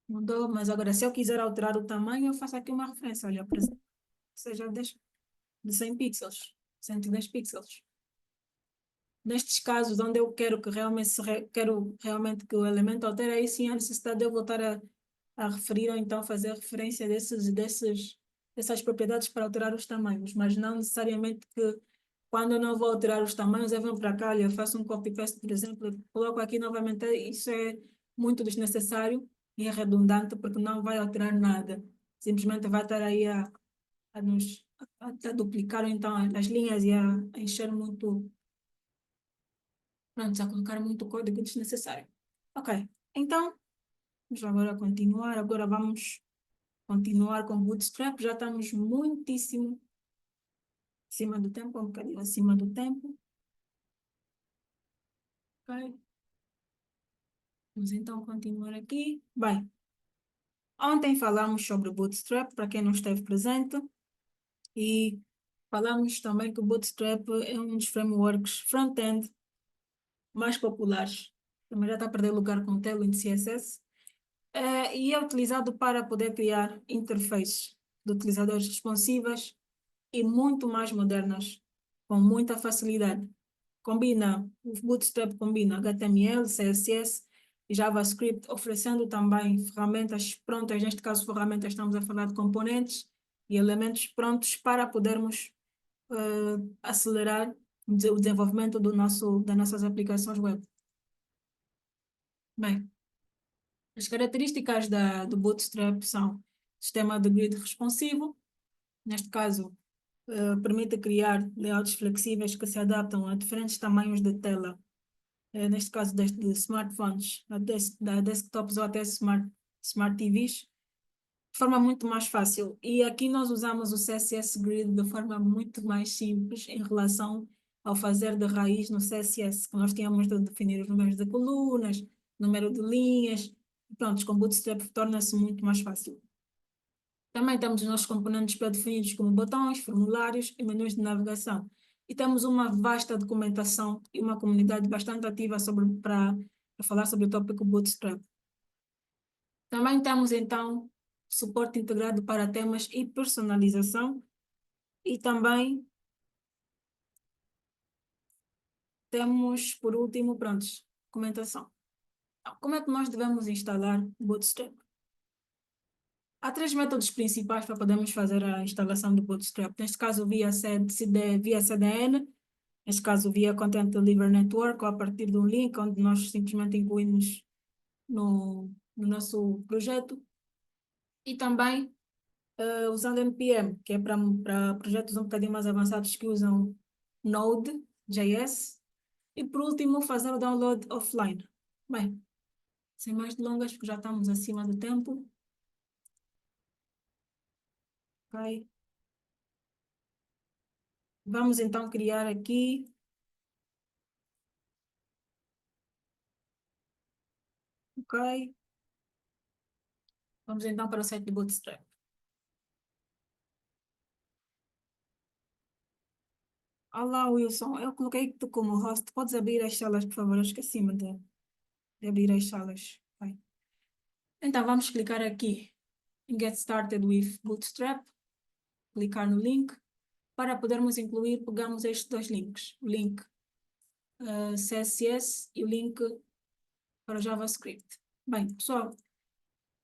Mudou, mas agora se eu quiser alterar o tamanho, eu faço aqui uma referência. Olha, por exemplo, seja de 100 pixels, 110 pixels. Nestes casos onde eu quero que realmente, quero realmente que o elemento altere, aí sim há necessidade de eu voltar a referir ou então fazer referência dessas propriedades para alterar os tamanhos, mas não necessariamente que quando eu não vou alterar os tamanhos, eu venho para cá, olha, eu faço um copy-paste, por exemplo, coloco aqui novamente, isso é muito desnecessário e é redundante porque não vai alterar nada, simplesmente vai estar aí a duplicar então as linhas e a encher muito, pronto, a colocar muito código desnecessário. Ok, então, vamos agora continuar, agora vamos continuar com Bootstrap, já estamos muitíssimo acima do tempo, um bocadinho acima do tempo. Ok, vamos então continuar aqui. Bem, ontem falamos sobre o Bootstrap, para quem não esteve presente, e falamos também que o Bootstrap é um dos frameworks front-end mais populares. Também já está a perder lugar com o Tailwind CSS. E é utilizado para poder criar interfaces de utilizadores responsivas e muito mais modernas, com muita facilidade. O Bootstrap combina HTML, CSS e JavaScript, oferecendo também ferramentas prontas, neste caso ferramentas, estamos a falar de componentes e elementos prontos para podermos acelerar o desenvolvimento das nossas aplicações web. Bem, as características do Bootstrap são sistema de grid responsivo, neste caso, permite criar layouts flexíveis que se adaptam a diferentes tamanhos de tela, neste caso de smartphones, da desktops ou até smart TVs, de forma muito mais fácil. E aqui nós usamos o CSS Grid de forma muito mais simples em relação ao fazer de raiz no CSS, que nós tínhamos de definir os números de colunas, número de linhas. Pronto, com Bootstrap torna-se muito mais fácil. Também temos os nossos componentes pré-definidos como botões, formulários e menus de navegação. E temos uma vasta documentação e uma comunidade bastante ativa para falar sobre o tópico Bootstrap. Também temos, então, suporte integrado para temas e personalização. E também temos, por último, documentação. Então, como é que nós devemos instalar Bootstrap? Há 3 métodos principais para podermos fazer a instalação do Bootstrap. Neste caso, via CDN, neste caso, via Content Delivery Network, ou a partir de um link onde nós simplesmente incluímos no nosso projeto e também usando NPM, que é para projetos um bocadinho mais avançados que usam Node.js. E por último, fazer o download offline. Bem, sem mais delongas, porque já estamos acima do tempo. Ok. Vamos então criar aqui. Ok. Vamos então para o site do Bootstrap. Olá, Wilson. Eu coloquei-te como host. Podes abrir as salas, por favor? Eu esqueci-me de abrir as salas. Vai. Então, vamos clicar aqui em Get Started with Bootstrap. Clicar no link. Para podermos incluir, pegamos estes dois links. O link CSS e o link para o JavaScript. Bem, pessoal,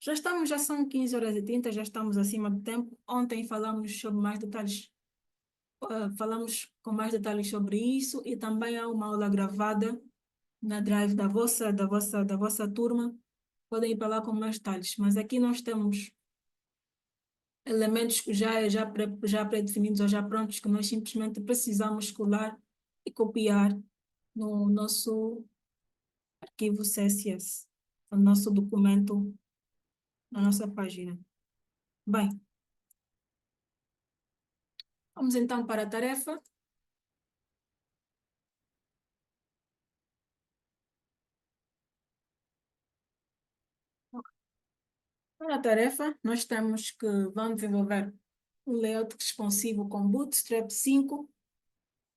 já são 15h30, já estamos acima do tempo. Ontem falamos sobre mais detalhes, falamos com mais detalhes sobre isso e também há uma aula gravada na Drive da vossa turma. Podem ir para lá com mais detalhes, mas aqui nós temos elementos que já pré-definidos ou já prontos que nós simplesmente precisamos colar e copiar no nosso arquivo CSS, no nosso documento, na nossa página. Bem, vamos então para a tarefa. Para a tarefa, nós temos que vamos desenvolver um layout responsivo com Bootstrap 5,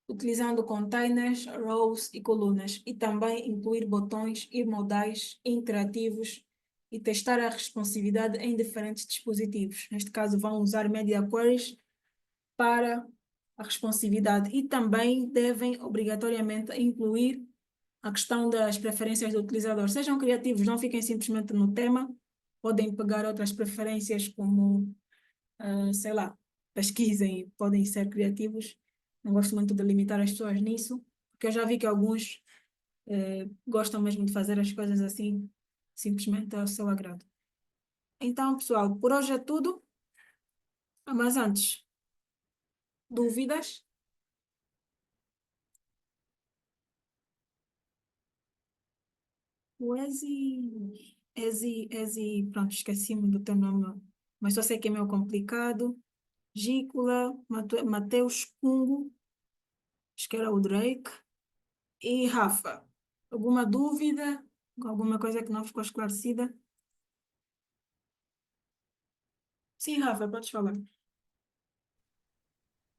utilizando containers, rows e colunas, e também incluir botões e modais interativos e testar a responsividade em diferentes dispositivos. Neste caso, vão usar Media Queries para a responsividade e também devem obrigatoriamente incluir a questão das preferências do utilizador. Sejam criativos, não fiquem simplesmente no tema, podem pegar outras preferências como, sei lá, pesquisem, podem ser criativos. Não gosto muito de limitar as pessoas nisso, porque eu já vi que alguns gostam mesmo de fazer as coisas assim, simplesmente ao seu agrado. Então, pessoal, por hoje é tudo. Mas antes, dúvidas? O pronto, esqueci-me do teu nome, mas só sei que é meio complicado. Gícola, Mateus Cungo, acho que era o Drake, e Rafa. Alguma dúvida? Alguma coisa que não ficou esclarecida? Sim, Rafa, podes falar.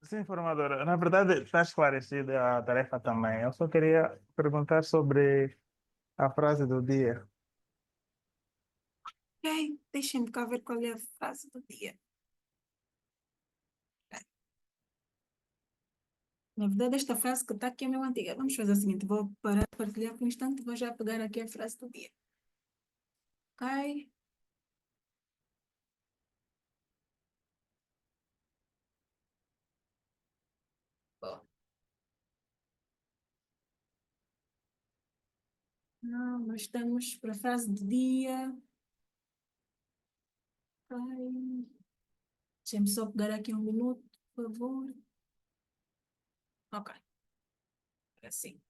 Sim, formadora. Na verdade, está esclarecida a tarefa também. Eu só queria perguntar sobre a frase do dia. Ok, deixem-me cá ver qual é a frase do dia. Na verdade, esta frase que está aqui é meio antiga. Vamos fazer o seguinte, vou parar de partilhar por um instante e vou já pegar aqui a frase do dia. Ok? Bom. Não, nós estamos para a frase do dia. Ok. Deixa-me só pegar aqui um minuto, por favor. Ok, assim.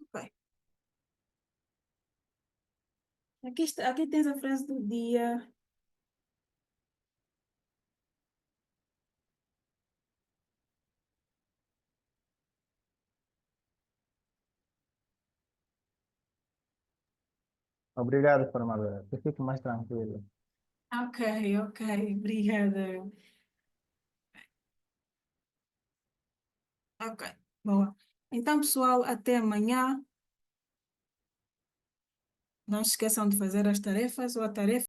Ok. Aqui tens a frase do dia. Obrigado, formadora. Eu fico mais tranquilo. Ok, ok, obrigada. Ok, boa. Então, pessoal, até amanhã. Não se esqueçam de fazer as tarefas ou a tarefa.